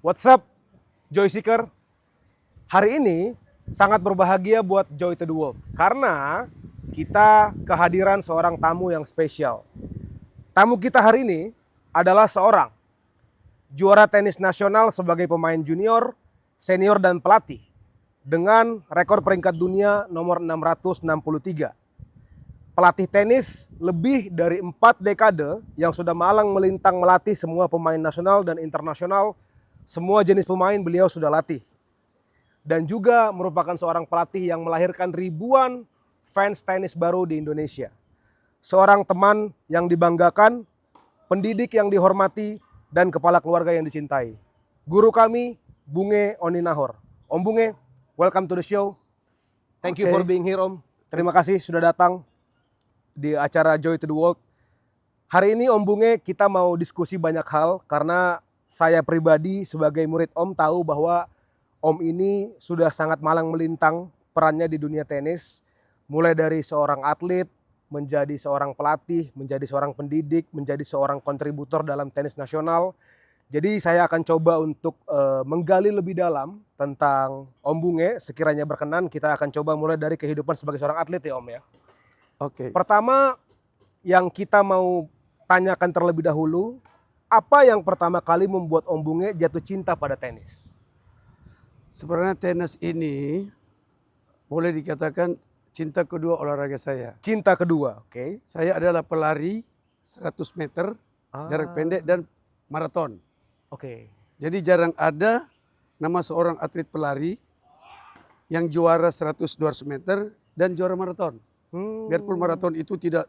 What's up, Joy Seeker? Hari ini sangat berbahagia buat Joy to the World karena kita kehadiran seorang tamu yang spesial. Tamu kita hari ini adalah seorang juara tenis nasional sebagai pemain junior, senior, dan pelatih dengan rekor peringkat dunia nomor 663. Pelatih tenis lebih dari 4 dekade yang sudah malang melintang melatih semua pemain nasional dan internasional. Semua jenis pemain beliau sudah latih. Dan juga merupakan seorang pelatih yang melahirkan ribuan fans tenis baru di Indonesia. Seorang teman yang dibanggakan, pendidik yang dihormati, dan kepala keluarga yang dicintai. Guru kami, Bunge Oninahor. Om Bunge, welcome to the show. Thank you for being here, Om. Terima kasih sudah datang di acara Joy to the World. Hari ini Om Bunge kita mau diskusi banyak hal karena saya pribadi sebagai murid Om tahu bahwa Om ini sudah sangat malang melintang perannya di dunia tenis. Mulai dari seorang atlet, menjadi seorang pelatih, menjadi seorang pendidik, menjadi seorang kontributor dalam tenis nasional. Jadi saya akan coba untuk menggali lebih dalam tentang Om Bunge. Sekiranya berkenan kita akan coba mulai dari kehidupan sebagai seorang atlet ya Om ya. Oke. Pertama yang kita mau tanyakan terlebih dahulu, apa yang pertama kali membuat Om Bunge jatuh cinta pada tenis? Sebenarnya tenis ini boleh dikatakan cinta kedua olahraga saya. Cinta kedua, oke. Saya adalah pelari 100 meter, jarak pendek dan maraton. Oke. Jadi jarang ada nama seorang atlet pelari yang juara 100-200 meter dan juara maraton. Biarpun maraton itu tidak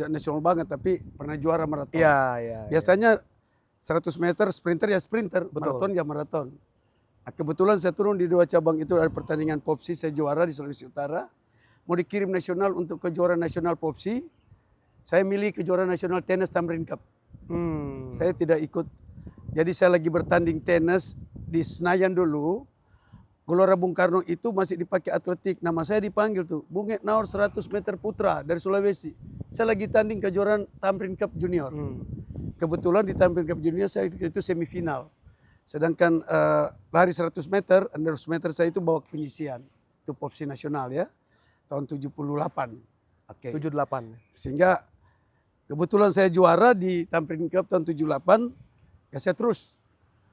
nasional banget, tapi pernah juara maraton. Iya. Biasanya 100 meter sprinter ya sprinter, Betul. maraton ya maraton. Nah, kebetulan saya turun di 2 cabang itu dari pertandingan Popsi, saya juara di Sulawesi Utara. Mau dikirim nasional untuk kejuaraan nasional Popsi, saya milih kejuaraan nasional tenis Tamrin Cup. Saya tidak ikut. Jadi saya lagi bertanding tenis di Senayan dulu. Gelora Bung Karno itu masih dipakai atletik. Nama saya dipanggil tuh, Bunge Naor 100 meter putra dari Sulawesi. Saya lagi tanding kejuaraan Tamrin Cup Junior. Kebetulan di Tamrin Cup Junior saya itu semifinal. Sedangkan lari 100 meter, 100 meter saya itu bawa penyisian. Itu Popsi nasional ya, tahun 78. Oke. 78. Sehingga kebetulan saya juara di Tamrin Cup tahun 78, ya saya terus.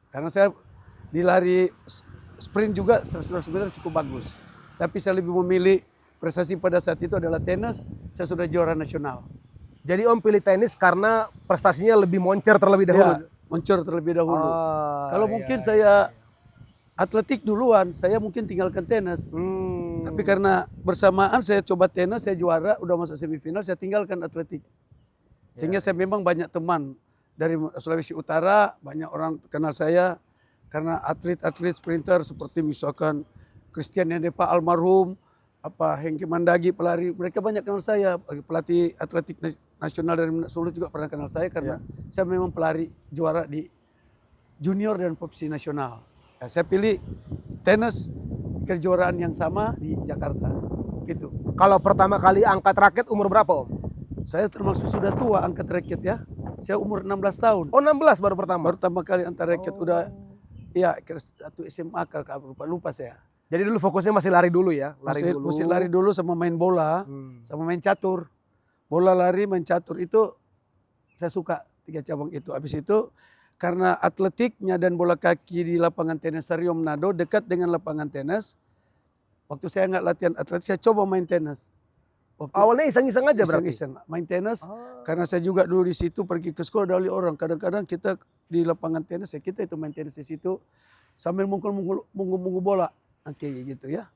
Karena saya di lari sprint juga 100 meter cukup bagus. Tapi saya lebih memilih prestasi pada saat itu adalah tenis, saya sudah juara nasional. Jadi Om pilih tenis karena prestasinya lebih moncer terlebih dahulu. Ya, moncer terlebih dahulu. Kalau iya, mungkin saya atletik duluan, saya mungkin tinggalkan tenis. Tapi karena bersamaan saya coba tenis, saya juara, udah masuk semifinal, saya tinggalkan atletik. Sehingga saya memang banyak teman dari Sulawesi Utara, banyak orang kenal saya karena atlet-atlet sprinter seperti misalkan Christian Yanepa almarhum, Hengki Mandagi pelari, mereka banyak kenal saya. Pelatih atletik nasional dari Solo juga pernah kenal saya karena saya memang pelari juara di junior dan Popsi nasional. Ya, saya pilih tenis kejuaraan yang sama di Jakarta. Gitu. Kalau pertama kali angkat raket umur berapa Om? Saya termasuk sudah tua angkat raket ya. Saya umur 16 tahun. Oh 16 baru pertama? Baru pertama kali angkat raket udah ya satu SMA lupa saya. Jadi dulu fokusnya masih lari dulu ya? Masih lari dulu sama main bola, sama main catur. Bola, lari, main catur itu saya suka 3 cabang itu. Habis itu karena atletiknya dan bola kaki di lapangan tenis Sario Manado dekat dengan lapangan tenis. Waktu saya nggak latihan atletik, saya coba main tenis. Awalnya iseng-iseng aja berarti? Iseng-iseng main tenis. Karena saya juga dulu di situ pergi ke sekolah dari orang. Kadang-kadang kita di lapangan tenis, ya kita itu main tenis di situ sambil mungkul bola. Oke, gitu ya.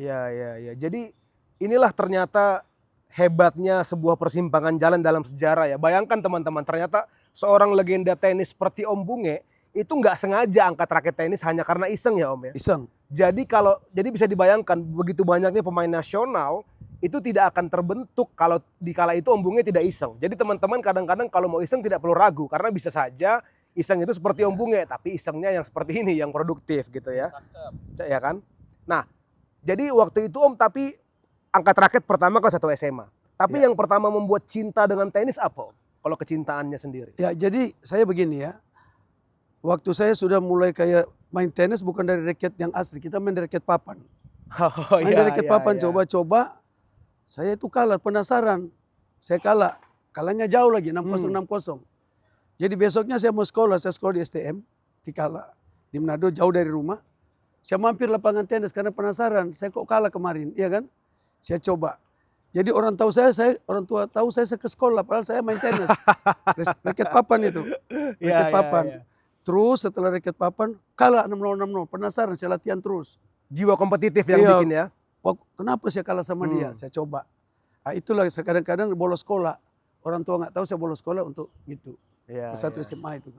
Iya. Jadi inilah ternyata hebatnya sebuah persimpangan jalan dalam sejarah ya. Bayangkan teman-teman, ternyata seorang legenda tenis seperti Om Bunge itu nggak sengaja angkat raket tenis hanya karena iseng ya Om ya. Iseng. Jadi bisa dibayangkan begitu banyaknya pemain nasional itu tidak akan terbentuk kalau di kala itu Om Bunge tidak iseng. Jadi teman-teman kadang-kadang kalau mau iseng tidak perlu ragu karena bisa saja iseng itu seperti Om Bunge, tapi isengnya yang seperti ini, yang produktif gitu ya. Ya kan? Nah, jadi waktu itu Om tapi angkat raket pertama kelas 1 SMA. Tapi yang pertama membuat cinta dengan tenis apa Om? Kalau kecintaannya sendiri? Ya, jadi saya begini ya. waktu saya sudah mulai kayak main tenis bukan dari raket yang asli, kita main dari raket papan. Oh, Main dari raket papan, coba-coba, saya itu kalah, penasaran. Saya kalah, kalahnya jauh lagi, 6-0, 6-0. Jadi besoknya saya mau sekolah, saya sekolah di STM, di Kala, di Manado, jauh dari rumah. Saya mampir lapangan tenis karena penasaran, saya kok kalah kemarin, iya kan? Saya coba. Jadi orang tua tahu saya ke sekolah, padahal saya main tenis. Raket papan itu, raket papan. Terus setelah raket papan, kalah 6-0, 6-0. Penasaran, saya latihan terus. Jiwa kompetitif yang Iya. bikin ya. Kenapa saya kalah sama dia? Saya coba. Nah, itulah kadang-kadang bolos sekolah. Orang tua nggak tahu saya bolos sekolah untuk gitu. Satu SMA itu.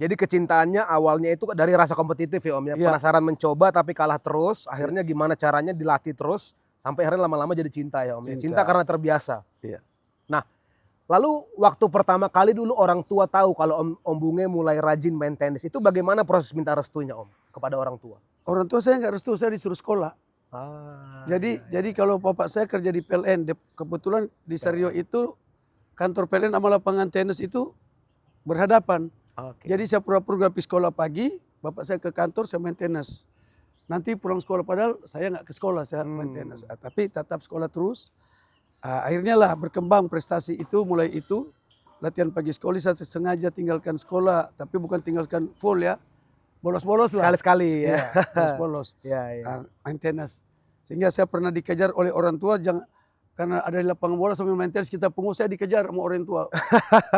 Jadi kecintaannya awalnya itu dari rasa kompetitif ya Om ya. Iya. Penasaran mencoba tapi kalah terus. Akhirnya gimana caranya dilatih terus. Sampai akhirnya lama-lama jadi cinta ya Om. Cinta karena terbiasa. Iya. Nah, lalu waktu pertama kali dulu orang tua tahu kalau Om Bunge mulai rajin main tenis. Itu bagaimana proses minta restunya Om kepada orang tua? Orang tua saya nggak restu, saya disuruh sekolah. Jadi kalau bapak saya kerja di PLN, kebetulan di Sario itu kantor PLN sama lapangan tenis itu berhadapan. Jadi saya pura-pura pergi sekolah pagi, bapak saya ke kantor, saya main tenis. Nanti pulang sekolah, padahal saya nggak ke sekolah, saya main tenis. Tapi tetap sekolah terus. Akhirnya lah berkembang prestasi itu, mulai itu latihan pagi sekolah, saya sengaja tinggalkan sekolah, tapi bukan tinggalkan full ya. Bolos-bolos lah. Sekali-sekali ya. Bolos-bolos. Main tenis. Sehingga saya pernah dikejar oleh orang tua, karena ada di lapangan bola sambil main tenis, kita pungut, saya dikejar sama orang tua.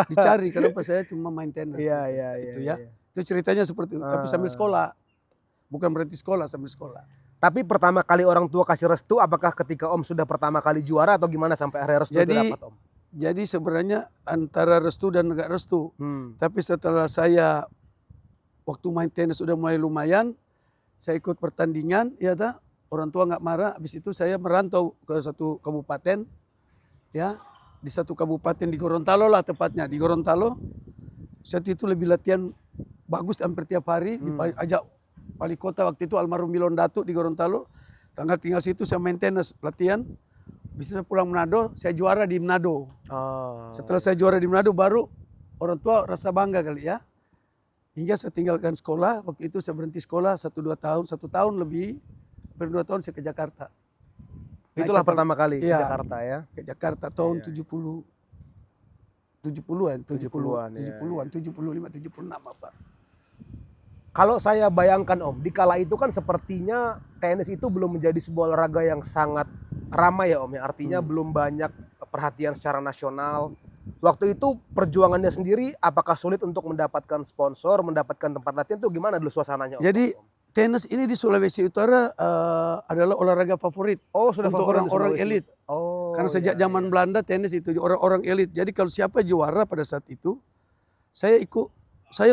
Dicari, kenapa saya cuma main tenis. Itu ceritanya seperti itu, tapi sambil sekolah. Bukan berhenti sekolah, sambil sekolah. Tapi pertama kali orang tua kasih restu, apakah ketika Om sudah pertama kali juara atau gimana sampai akhirnya restu itu dapat Om? Jadi sebenarnya antara restu dan enggak restu. Tapi setelah saya waktu main tenis sudah mulai lumayan, saya ikut pertandingan, ya orang tua nggak marah. Habis itu saya merantau ke satu kabupaten, ya di satu kabupaten di Gorontalo lah tepatnya, di Gorontalo. Saat itu lebih latihan bagus hampir tiap hari, diajak wali kota waktu itu almarhum Milon Datu di Gorontalo. Tinggal situ saya main tenis, latihan. Habis itu saya pulang Manado, saya juara di Manado. Setelah saya juara di Manado, baru orang tua rasa bangga kali ya. Hingga saya tinggalkan sekolah, waktu itu saya berhenti sekolah 1-2 tahun, 1 tahun lebih, hampir 2 tahun saya ke Jakarta. Itulah pertama kali ke Jakarta ya? Ke Jakarta tahun 70-an, 75, 76 apa. Kalau saya bayangkan Om, di kala itu kan sepertinya tenis itu belum menjadi sebuah olahraga yang sangat ramai ya Om ya. Artinya belum banyak perhatian secara nasional. Waktu itu perjuangannya sendiri apakah sulit untuk mendapatkan sponsor, mendapatkan tempat latihan itu gimana dulu suasananya Om? Jadi tenis ini di Sulawesi Utara adalah olahraga favorit sudah untuk orang-orang elit. Karena sejak zaman Belanda tenis itu orang-orang elit. Jadi kalau siapa juara pada saat itu, saya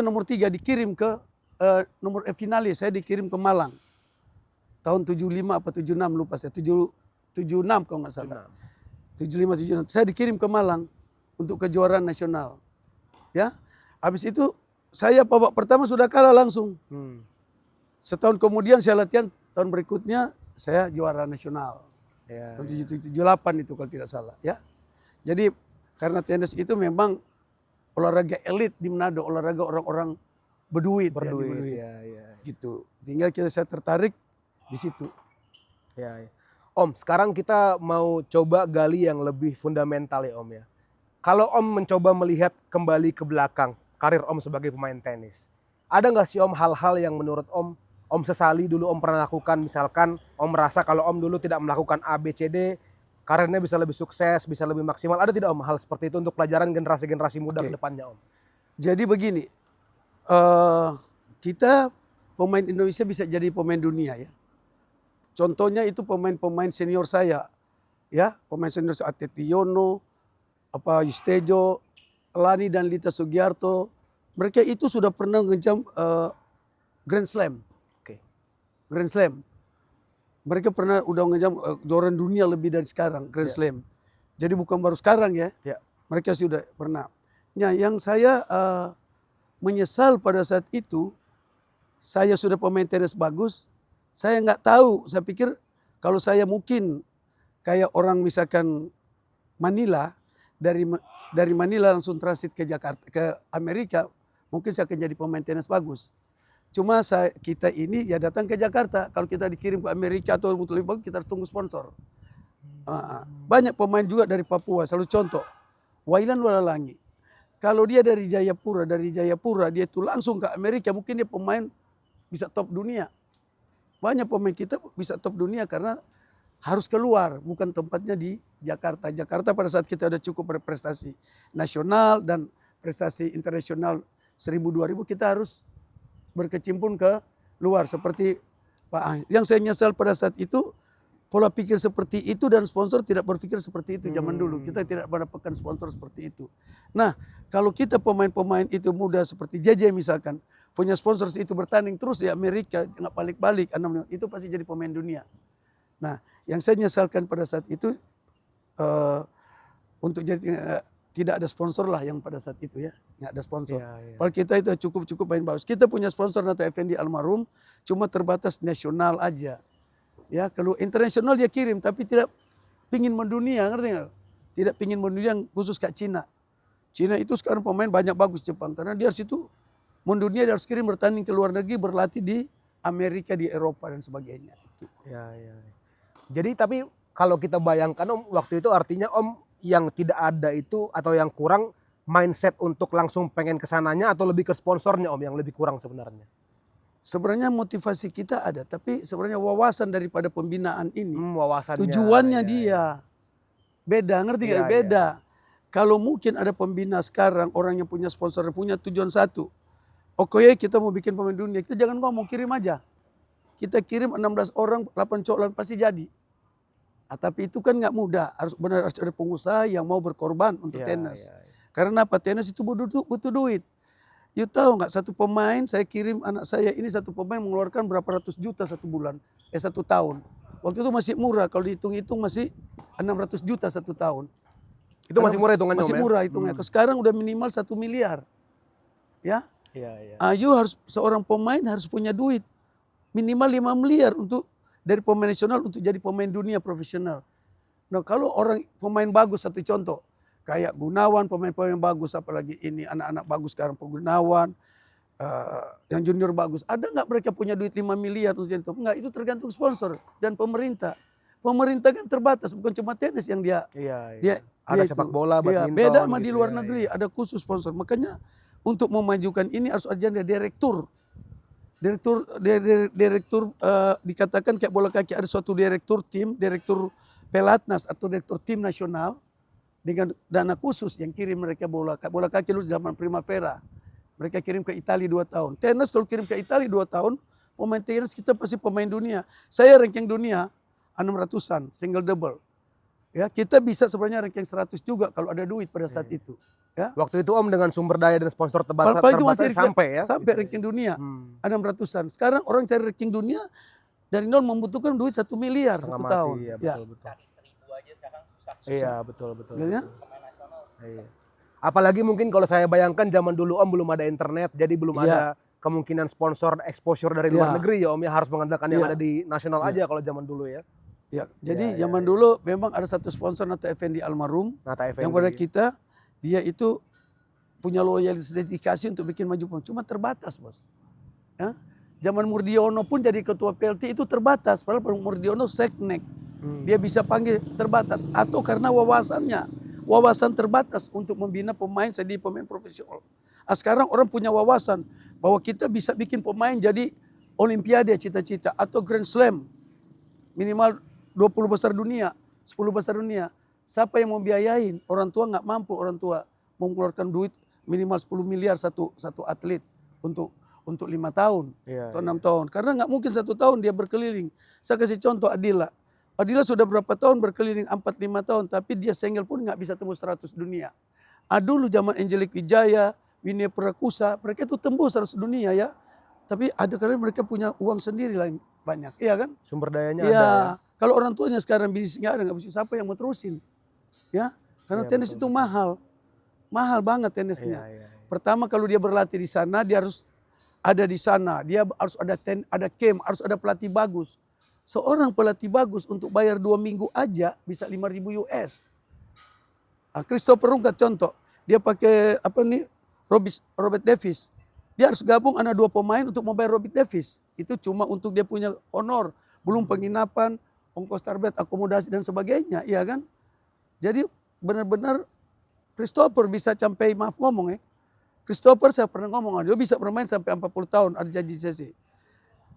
nomor 3 dikirim ke nomor finalis, saya dikirim ke Malang. Tahun 75 apa 76 lupa saya, 76 kalau nggak salah. 75, 76. Saya dikirim ke Malang untuk kejuaraan nasional. Ya. Habis itu saya babak pertama sudah kalah langsung. Setahun kemudian saya latihan, tahun berikutnya saya juara nasional. Tahun 78 itu kalau tidak salah, ya. Jadi karena tenis itu memang olahraga elit di Manado, olahraga orang-orang berduit. Gitu. Sehingga saya tertarik di situ. Om, sekarang kita mau coba gali yang lebih fundamental ya Om ya. Kalau Om mencoba melihat kembali ke belakang karir Om sebagai pemain tenis, ada nggak sih Om hal-hal yang menurut Om sesali dulu Om pernah lakukan? Misalkan Om merasa kalau Om dulu tidak melakukan A, B, C, D, karirnya bisa lebih sukses, bisa lebih maksimal. Ada tidak Om hal seperti itu untuk pelajaran generasi-generasi muda ke depannya Om? Jadi begini, kita pemain Indonesia bisa jadi pemain dunia ya. Contohnya itu pemain-pemain senior saya, ya pemain senior Ateti Yono, Yustejo, Lani dan Lita Sugiarto, mereka itu sudah pernah ngejam Grand Slam. Grand Slam. Mereka pernah udah ngejam juara dunia lebih dari sekarang Grand Slam. Jadi bukan baru sekarang ya. Mereka sudah pernah. Nah, yang saya menyesal pada saat itu, saya sudah pemain tenis bagus, saya nggak tahu. Saya pikir kalau saya mungkin kayak orang misalkan Manila, dari Manila langsung transit ke Jakarta, ke Amerika, mungkin saya akan jadi pemain tenis bagus. Cuma kita ini ya datang ke Jakarta. Kalau kita dikirim ke Amerika atau untuk lebih bagus, kita harus tunggu sponsor. Banyak pemain juga dari Papua. Selalu contoh, Wailan Walalangi. Kalau dia dari Jayapura dia itu langsung ke Amerika, mungkin dia pemain bisa top dunia. Banyak pemain kita bisa top dunia karena harus keluar, bukan tempatnya di Jakarta. Jakarta pada saat kita udah cukup berprestasi nasional dan prestasi internasional 1000-2000, kita harus berkecimpung ke luar seperti Pak Ang. Yang saya nyesal pada saat itu, pola pikir seperti itu dan sponsor tidak berpikir seperti itu zaman dulu. Kita tidak mendapatkan sponsor seperti itu. Nah, kalau kita pemain-pemain itu muda seperti JJ misalkan, punya sponsor itu bertanding terus di Amerika, nggak balik-balik, itu pasti jadi pemain dunia. Nah, yang saya nyesalkan pada saat itu, untuk jadi tidak ada sponsor lah yang pada saat itu ya, nggak ada sponsor. Kalau kita itu cukup main bagus. Kita punya sponsor Nata Effendi almarhum, cuma terbatas nasional aja. Ya, kalau internasional dia kirim, tapi tidak pingin mendunia, ngerti nggak? Tidak pingin mendunia khusus kayak Cina. Cina itu sekarang pemain banyak bagus Jepang, karena dia harus itu mendunia, dia harus kirim bertanding ke luar negeri, berlatih di Amerika, di Eropa dan sebagainya. Ya. Jadi tapi kalau kita bayangkan Om, waktu itu artinya Om yang tidak ada itu atau yang kurang mindset untuk langsung pengen kesananya atau lebih ke sponsornya Om yang lebih kurang sebenarnya? Sebenarnya motivasi kita ada, tapi sebenarnya wawasan daripada pembinaan ini, Wawasannya, tujuannya dia beda, ngerti nggak? Beda. Kalau mungkin ada pembina sekarang, orang yang punya sponsor punya tujuan satu, oke kita mau bikin pemain dunia, kita jangan ngomong, kirim aja. Kita kirim 16 orang, 8 cowok pasti jadi. Tapi itu kan nggak mudah, harus ada pengusaha yang mau berkorban untuk tenis. Karena apa? Tenis itu butuh duit. You tahu nggak, satu pemain saya kirim anak saya ini, satu pemain mengeluarkan berapa ratus juta satu bulan, 1 tahun. Waktu itu masih murah, kalau dihitung-hitung masih 600 juta 1 tahun. Itu masih murah hitungannya Om ya? Masih murah hitungnya. Sekarang udah minimal 1 miliar. Ya. You harus, seorang pemain harus punya duit minimal 5 miliar untuk dari pemain nasional untuk jadi pemain dunia profesional. Nah, kalau orang pemain bagus, satu contoh kayak Gunawan, pemain-pemain bagus, apalagi ini anak-anak bagus sekarang, Gunawan, yang junior bagus, ada nggak mereka punya duit 5 miliar untuk jadi top? Enggak, itu tergantung sponsor dan pemerintah. Pemerintah kan terbatas, bukan cuma tenis yang dia ada sepak bola, badminton. Beda sama di luar negeri, ada khusus sponsor. Makanya untuk memajukan ini harus ada direktur. Direktur dikatakan kayak bola kaki, ada suatu direktur tim, direktur pelatnas atau direktur tim nasional dengan dana khusus yang kirim mereka bola kaki dulu zaman Primavera. Mereka kirim ke Italia 2 tahun. Tenis kalau kirim ke Italia 2 tahun, pemain tenis kita pasti pemain dunia. Saya ranking dunia 600-an, single double. Ya, kita bisa sebenarnya ranking 100 juga kalau ada duit pada saat itu. Ya. Waktu itu Om dengan sumber daya dan sponsor terbatas sampai ya? Sampai ranking dunia 600-an. Sekarang orang cari ranking dunia dari nol membutuhkan duit 1 miliar 1 tahun. Iya, betul. Cari 1000 aja sekarang susah. Iya, betul. Ya? Iya. Apalagi mungkin kalau saya bayangkan zaman dulu Om belum ada internet, jadi belum ada kemungkinan sponsor exposure dari luar negeri ya Om ya, harus mengandalkan yang ada di nasional aja kalau zaman dulu ya. Ya, jadi zaman dulu memang ada satu sponsor Nata Effendi almarhum, yang pada kita dia itu punya loyalitas dedikasi untuk bikin maju, cuma terbatas bos. Ya? Zaman Murdiono pun jadi ketua PLT itu terbatas, padahal Murdiono seknek, dia bisa panggil terbatas, atau karena wawasan terbatas untuk membina pemain jadi pemain profesional. Sekarang orang punya wawasan bahwa kita bisa bikin pemain jadi Olimpiade cita-cita atau Grand Slam minimal 20 besar dunia, 10 besar dunia. Siapa yang mau biayain? Orang tua nggak mampu, orang tua mau mengeluarkan duit minimal 10 miliar satu atlet untuk 5 tahun atau 6 tahun. Karena nggak mungkin 1 tahun dia berkeliling. Saya kasih contoh Adila. Adila sudah berapa tahun berkeliling, 4-5 tahun, tapi dia single pun nggak bisa tembus 100 dunia. Dulu zaman Angelic Wijaya, Winnie Prakusa, mereka itu tembus 100 dunia ya. Tapi ada kali mereka punya uang sendiri lain banyak, iya kan? Sumber dayanya ada. Ya. Kalau orang tuanya sekarang bisnis nggak ada, nggak bisa, siapa yang mau terusin? Ya, karena tenis itu mahal banget tenisnya. Pertama kalau dia berlatih di sana, dia harus ada di sana, dia harus ada camp, harus ada pelatih bagus. Seorang pelatih bagus untuk bayar 2 minggu aja bisa 5.000 US. Christopher Rungkat contoh, dia pakai Robert Davis. Dia harus gabung ada 2 pemain untuk membayar Robert Davis. Itu cuma untuk dia punya honor, belum penginapan, ongkos tarbet, akomodasi dan sebagainya, iya kan? Jadi benar-benar Christopher bisa sampai, maaf ngomong ya, Christopher saya pernah ngomong, dia bisa bermain sampai 40 tahun, ada janji sesi.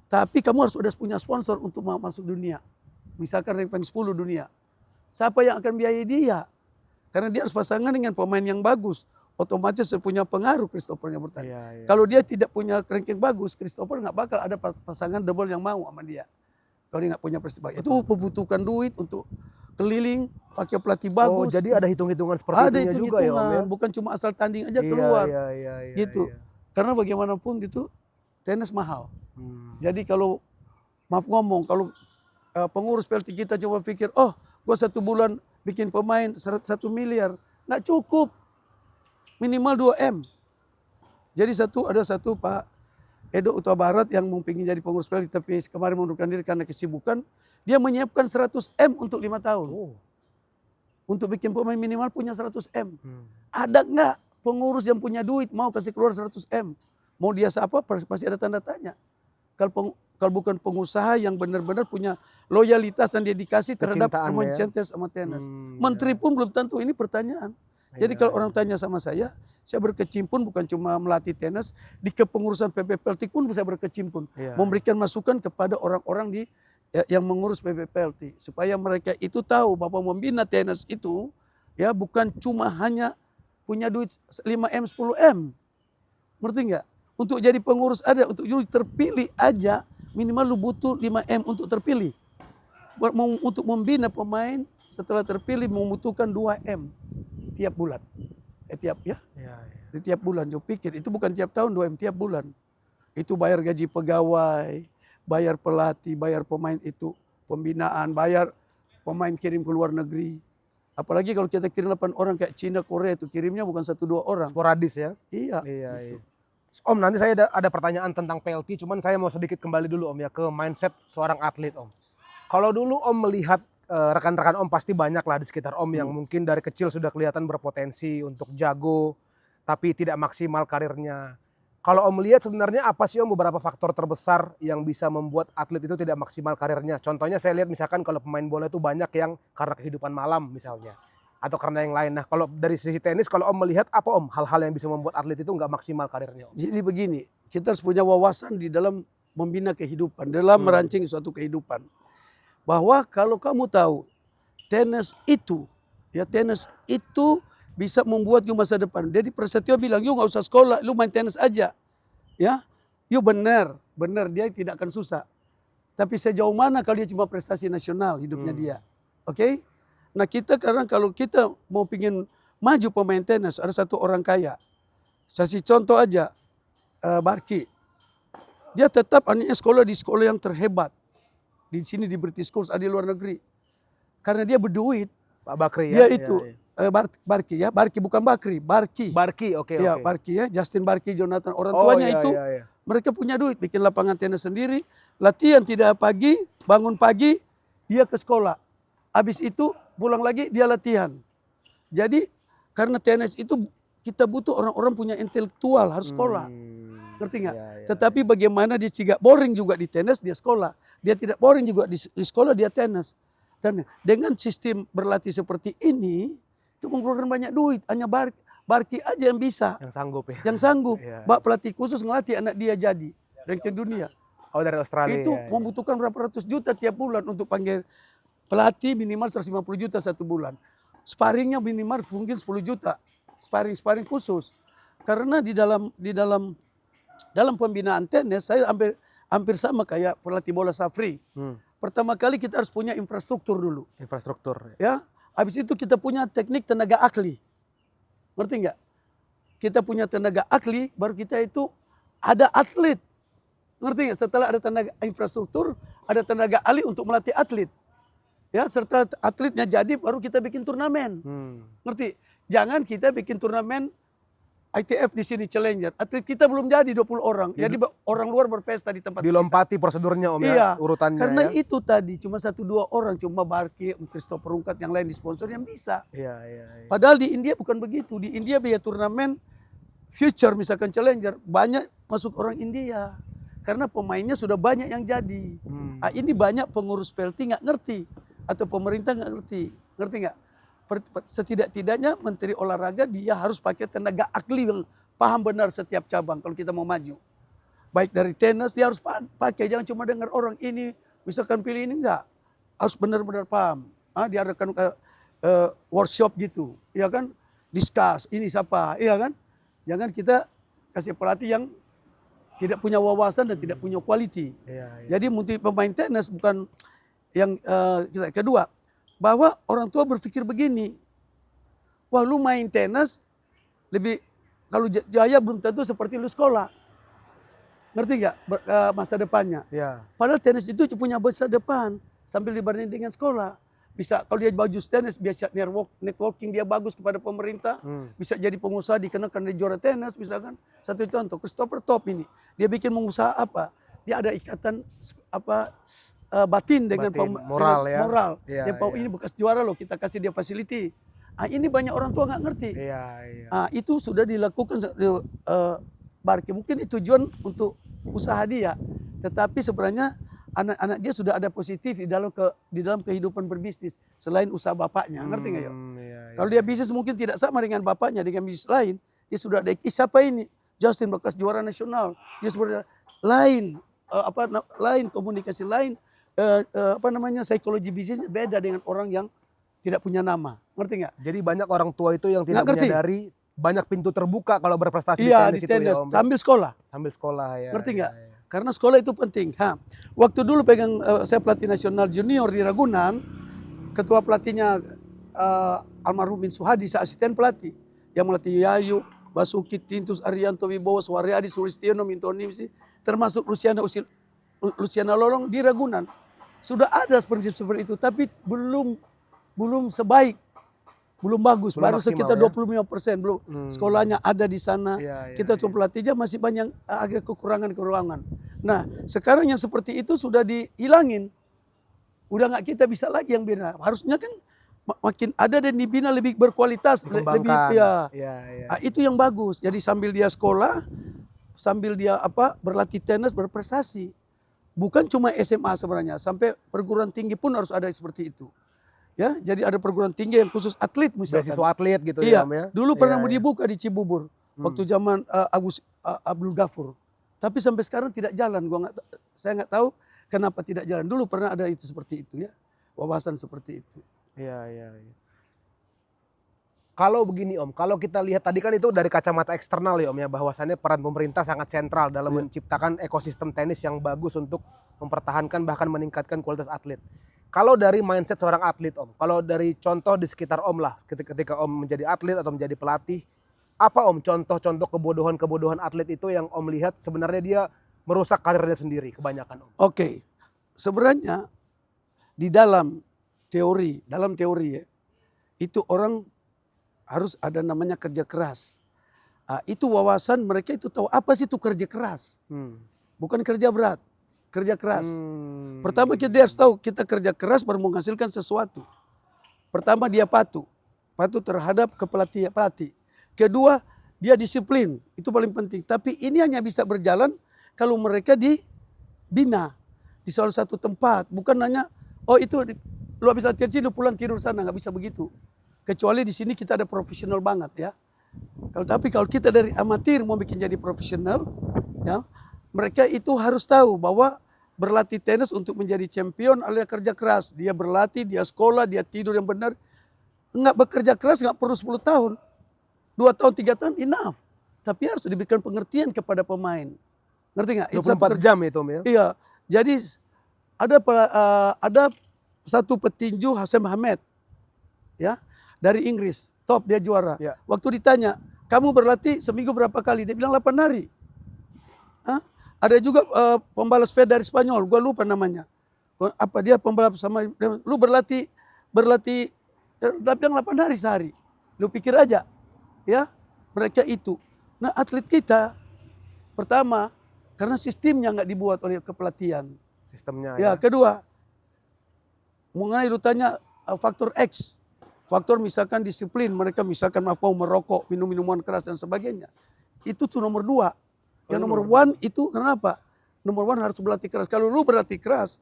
Tapi kamu harus udah punya sponsor untuk masuk dunia. Misalkan ranking 10 dunia. Siapa yang akan biayai dia? Karena dia harus pasangan dengan pemain yang bagus. Otomatis punya pengaruh Christopher yang bertanding. Kalau dia tidak punya ranking bagus, Christopher nggak bakal ada pasangan double yang mau sama dia. Kalau dia nggak punya prestasi. Itu membutuhkan duit untuk keliling, pakai pelatih bagus. Oh, jadi ada hitung-hitungan seperti itu juga ya, Om ya? Bukan cuma asal tanding aja keluar. Iya, gitu. Karena bagaimanapun gitu, tenis mahal. Jadi kalau, maaf ngomong, kalau pengurus PLT kita coba pikir, oh gua 1 bulan bikin pemain 1 miliar. Nggak cukup. Minimal 2 M. Jadi ada satu Pak Edo Utara Barat yang mau pengen jadi pengurus PLT tapi kemarin mengundurkan diri karena kesibukan. Dia menyiapkan 100 M untuk 5 tahun. Untuk bikin pemain minimal punya 100 M. Ada nggak pengurus yang punya duit mau kasih keluar 100 M? Mau dia siapa? Pasti ada tanda tanya. Kalau bukan pengusaha yang benar-benar punya loyalitas dan dedikasi terhadap pemain cinta sama tenis. Menteri pun belum tentu, ini pertanyaan. Jadi kalau orang tanya sama saya berkecimpung bukan cuma melatih tenis, di kepengurusan PBPLT pun saya berkecimpung. Memberikan masukan kepada orang-orang yang mengurus PBPLT. Supaya mereka itu tahu bahwa membina tenis itu ya bukan cuma hanya punya duit 5M, 10M. Ngerti nggak? Untuk jadi pengurus ada, untuk jadi terpilih aja minimal lu butuh 5M untuk terpilih. Untuk membina pemain setelah terpilih membutuhkan 2M tiap bulan. Tiap bulan. Jauh pikir itu bukan tiap tahun 2M, tiap bulan. Itu bayar gaji pegawai, bayar pelatih, bayar pemain itu, pembinaan, bayar pemain kirim ke luar negeri. Apalagi kalau kita kirim 8 orang kayak Cina, Korea itu kirimnya bukan 1-2 orang. Sporadis ya? Iya. Gitu. Om, nanti saya ada pertanyaan tentang PLT, cuman saya mau sedikit kembali dulu Om ya ke mindset seorang atlet Om. Kalau dulu Om melihat rekan-rekan Om pasti banyak lah di sekitar Om yang mungkin dari kecil sudah kelihatan berpotensi untuk jago, tapi tidak maksimal karirnya. Kalau Om lihat sebenarnya apa sih Om beberapa faktor terbesar yang bisa membuat atlet itu tidak maksimal karirnya? Contohnya saya lihat misalkan kalau pemain bola itu banyak yang karena kehidupan malam misalnya. Atau karena yang lain. Nah kalau dari sisi tenis, kalau Om melihat apa Om hal-hal yang bisa membuat atlet itu nggak maksimal karirnya Om? Jadi begini, kita harus punya wawasan di dalam membina kehidupan, dalam merancang suatu kehidupan. Bahwa kalau kamu tahu tenis itu bisa membuat you masa depan. Jadi Prasetyo bilang, you nggak usah sekolah, lu main tenis aja. Ya, you benar dia tidak akan susah. Tapi sejauh mana kalau dia cuma prestasi nasional hidupnya dia, oke? Nah kita karena kalau kita mau pingin maju pemain tenis, ada satu orang kaya. Saya kasih contoh aja, Barki. Dia tetap anaknya sekolah di sekolah yang terhebat. Di sini di British Schools, ada di luar negeri. Karena dia berduit. Pak Bakri dia ya? itu, Barki ya, Barki bukan Bakri, Barki. Barki, oke. Ya, Barki ya, Justin Barki, Jonathan. Orang tuanya itu, mereka punya duit. Bikin lapangan tenis sendiri, latihan tidak pagi, bangun pagi, dia ke sekolah. Habis itu pulang lagi dia latihan. Jadi karena tenis itu kita butuh orang-orang punya intelektual, harus sekolah. Ngerti nggak? Tetapi bagaimana dia tidak boring juga di tenis, dia sekolah. Dia tidak boring juga di sekolah, dia tenis. Dan dengan sistem berlatih seperti ini, itu mengeluarkan banyak duit. Hanya Barki aja yang bisa. Yang sanggup ya? Yang sanggup. Bak pelatih khusus ngelatih anak dia jadi. Ranking dunia. Oh dari Australia. Itu membutuhkan berapa ratus juta tiap bulan untuk panggil pelatih minimal 150 juta 1 bulan. Sparringnya minimal mungkin 10 juta. Sparring khusus. Karena di dalam pembinaan tenis saya hampir sama kayak pelatih bola Safri. Pertama kali kita harus punya infrastruktur dulu. Infrastruktur. Ya. Habis itu kita punya teknik tenaga ahli. Ngerti nggak? Kita punya tenaga ahli, baru kita itu ada atlet. Ngerti nggak? Setelah ada tenaga infrastruktur, ada tenaga ahli untuk melatih atlet. Ya, setelah atletnya jadi, baru kita bikin turnamen. Ngerti? Jangan kita bikin turnamen ITF di sini Challenger. Atlet kita belum jadi 20 orang. Jadi orang luar berpesta di tempat dilompati kita. Prosedurnya Om ya, urutannya. Karena ya. itu tadi cuma 1-2 orang, cuma Barki, Christopher Rungkat yang lain di sponsor yang bisa. Iya. Padahal di India bukan begitu. Di India biaya turnamen future misalkan challenger banyak masuk orang India karena pemainnya sudah banyak yang jadi. Ini banyak pengurus PLT nggak ngerti atau pemerintah nggak ngerti nggak? Setidak-tidaknya Menteri Olahraga dia harus pakai tenaga ahli yang paham benar setiap cabang kalau kita mau maju. Baik dari tenis dia harus pakai, jangan cuma dengar orang ini misalkan pilih ini enggak, harus benar-benar paham. Diadakan workshop gitu, ya kan? Discuss ini siapa, iya kan? Jangan kita kasih pelatih yang tidak punya wawasan dan tidak punya quality. Jadi multi pemain tenis bukan yang kedua, bahwa orang tua berpikir begini, wah lu main tenis lebih kalau jaya belum tentu seperti lu sekolah, ngerti nggak masa depannya? Padahal tenis itu punya masa depan sambil dibanding dengan sekolah. Bisa kalau dia baju tenis biasa networking dia bagus kepada pemerintah, bisa jadi pengusaha dikenakan dia juara tenis misalkan. Satu contoh Christopher Top ini, dia bikin pengusaha apa? Dia ada ikatan batin dengan moral ya. Moral. Dia ini bekas juara loh, kita kasih dia facility. Ini banyak orang tua nggak ngerti. Itu sudah dilakukan Barke. Mungkin tujuan untuk usaha dia, tetapi sebenarnya anak-anak dia sudah ada positif di dalam kehidupan berbisnis selain usaha bapaknya, ngerti nggak ya? Kalau dia bisnis mungkin tidak sama dengan bapaknya, dengan bisnis lain, dia sudah ada. Siapa ini? Justin bekas juara nasional. Dia sebenarnya lain lain komunikasi lain, psikologi bisnisnya beda dengan orang yang tidak punya nama, ngerti nggak? Jadi banyak orang tua itu yang tidak menyadari banyak pintu terbuka kalau berprestasi di tenis ya, sambil sekolah. Sambil sekolah ya. Ngerti nggak? Karena sekolah itu penting. Waktu dulu pegang saya pelatih nasional junior di Ragunan, ketua pelatihnya almarhum Bin Suhadi, saya asisten pelatih yang melatih Yayu, Basuki, Tintus, Arianto, Wibowo, Suwaryadi, Sulistiono, Mintonimsi, termasuk Luciana Lolong di Ragunan. Sudah ada prinsip seperti itu, tapi belum sebaik, belum bagus, baru sekitar 25%, belum sekolahnya ada di sana. Kita cuma pelatihnya masih banyak agak kekurangan. Nah, sekarang yang seperti itu sudah dihilangin. Udah nggak kita bisa lagi yang bina. Harusnya kan makin ada dan dibina lebih berkualitas, lebih itu yang bagus. Jadi sambil dia sekolah, sambil dia berlatih tenis, berprestasi. Bukan cuma SMA sebenarnya, sampai perguruan tinggi pun harus ada seperti itu. Ya, jadi ada perguruan tinggi yang khusus atlet misalkan. Beasiswa atlet gitu ya. Dulu pernah mau dibuka di Cibubur waktu zaman Abdul Ghafur. Tapi sampai sekarang tidak jalan. Saya nggak tahu kenapa tidak jalan. Dulu pernah ada itu seperti itu ya. Wawasan seperti itu. Iya. Kalau begini Om, kalau kita lihat tadi kan itu dari kacamata eksternal ya Om ya, bahwasannya peran pemerintah sangat sentral dalam menciptakan ekosistem tenis yang bagus untuk mempertahankan bahkan meningkatkan kualitas atlet. Kalau dari mindset seorang atlet Om, kalau dari contoh di sekitar Om lah, ketika Om menjadi atlet atau menjadi pelatih, apa Om contoh-contoh kebodohan atlet itu yang Om lihat sebenarnya dia merusak karirnya sendiri kebanyakan Om? Oke, sebenarnya di dalam teori ya, itu orang harus ada namanya kerja keras. Itu wawasan mereka itu tahu apa sih itu kerja keras. Bukan kerja berat, kerja keras. Pertama kita harus tahu kita kerja keras baru menghasilkan sesuatu. Pertama dia patuh terhadap pelatih. Kedua dia disiplin, itu paling penting. Tapi ini hanya bisa berjalan kalau mereka dibina di salah satu tempat. Bukan hanya itu lu habis latihan sini pulang tidur sana, nggak bisa begitu. Kecuali di sini kita ada profesional banget ya. Tapi kalau kita dari amatir mau bikin jadi profesional, ya mereka itu harus tahu bahwa berlatih tenis untuk menjadi champion adalah kerja keras. Dia berlatih, dia sekolah, dia tidur yang benar. Enggak bekerja keras nggak perlu 10 tahun. 2 tahun, 3 tahun enough. Tapi harus diberikan pengertian kepada pemain. Ngerti nggak? 24 jam itu Om ya? Iya. Jadi ada satu petinju Hasan Ahmed ya dari Inggris, top dia juara. Waktu ditanya, kamu berlatih seminggu berapa kali? Dia bilang 8 hari. Ada juga pembalap sepeda dari Spanyol, gua lupa namanya. Apa dia pembalap sama lu berlatih dia bilang 8 hari sehari. Lu pikir aja ya, mereka itu. Nah, atlet kita pertama karena sistemnya nggak dibuat oleh kepelatihan. Sistemnya ya. Kedua, mengenai lu tanya faktor X. Faktor misalkan disiplin, mereka misalkan mau merokok, minum minuman keras dan sebagainya. itu tuh nomor 2. Yang itu nomor nomor 1 itu kenapa? Nomor 1 harus berlatih keras. Kalau lu berlatih keras,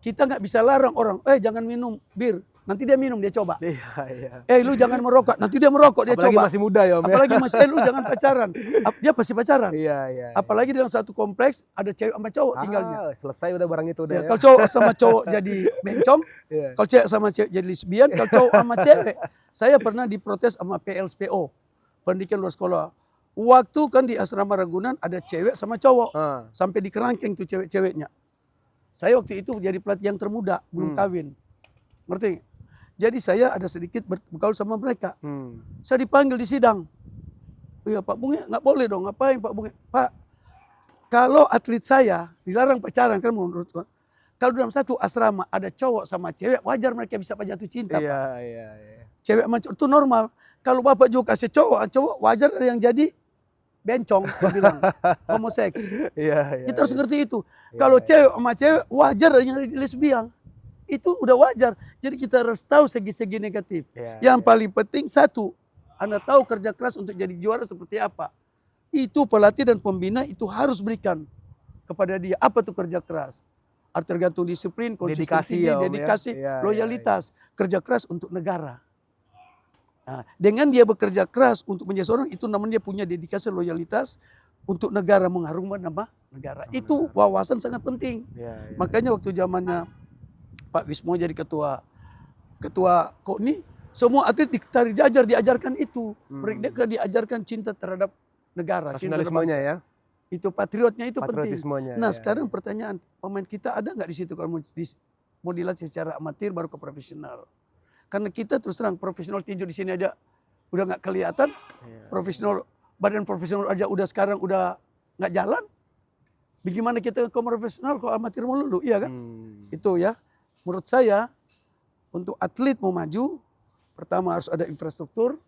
kita nggak bisa larang orang, jangan minum bir. Nanti dia minum, dia coba. Iya. Lu jangan merokok. Nanti dia merokok, dia Apalagi coba. masih muda ya Om ya. Apalagi masih, lu jangan pacaran. Dia pasti pacaran. Iya. Apalagi dalam satu kompleks ada cewek sama cowok tinggalnya. Selesai udah barang itu udah Ya, ya. kalau cowok sama cowok jadi bencong, Iya. kalau cewek sama cewek jadi lesbian, kalau cowok sama cewek. Saya pernah diprotes sama PLSPO, pendidikan luar sekolah. Waktu kan di asrama Ragunan ada cewek sama cowok, sampai di kerangkeng tuh cewek-ceweknya. Saya waktu itu jadi pelatih yang termuda, belum kawin. Ngerti nggak? Jadi saya ada sedikit bergaul sama mereka. Saya dipanggil di sidang. Iya Pak Bunge, nggak boleh dong. Ngapain Pak Bunge? Pak, kalau atlet saya dilarang pacaran kan menurut saya. Kalau dalam satu asrama ada cowok sama cewek, wajar mereka bisa jatuh cinta Pak. Iya. Cewek sama cowok itu normal. Kalau Bapak juga kasih cowok wajar ada yang jadi bencong, dia bilang homoseks. Iya. Kita harus ngerti itu. Kalau cewek sama cewek wajar ada yang jadi lesbian. Itu udah wajar. Jadi kita harus tahu segi-segi negatif. Yang paling penting satu, Anda tahu kerja keras untuk jadi juara seperti apa. Itu pelatih dan pembina itu harus berikan kepada dia. Apa tuh kerja keras? Tergantung disiplin, konsisten tinggi, dedikasi, loyalitas. Kerja keras untuk negara. Nah, dengan dia bekerja keras untuk menjadi seorang, itu namanya dia punya dedikasi, loyalitas untuk negara, mengharumkan nama negara. Itu wawasan sangat penting. Makanya waktu zamannya Pak Wismo jadi ketua KONI, semua atlet diajarkan itu. Mereka diajarkan cinta terhadap negara, nasionalismenya ya. Itu patriotnya itu penting. Nah, sekarang ya. pertanyaan, pemain kita ada nggak di situ kalau mau dilatih secara amatir baru ke profesional? Karena kita terus terang profesional tinju di sini aja udah nggak kelihatan. Profesional, badan profesional aja udah sekarang udah nggak jalan. Bagaimana kita ke profesional kalau amatir melulu, iya kan? Itu ya. Menurut saya, untuk atlet mau maju, pertama harus ada infrastruktur,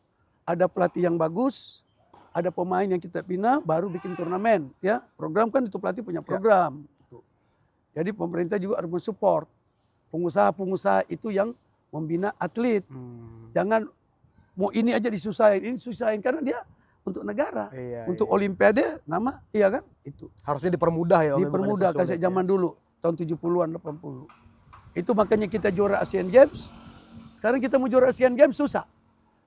ada pelatih yang bagus, ada pemain yang kita bina, baru bikin turnamen. Ya, program kan itu pelatih punya program. Jadi pemerintah juga harus mensupport pengusaha-pengusaha itu yang membina atlet. Jangan mau ini aja disusahin karena dia untuk negara, untuk Olimpiade, iya kan? Itu harusnya dipermudah ya. Dipermudah kasih zaman dulu tahun 70-an 80. Itu makanya kita juara Asian Games. Sekarang kita mau juara Asian Games susah.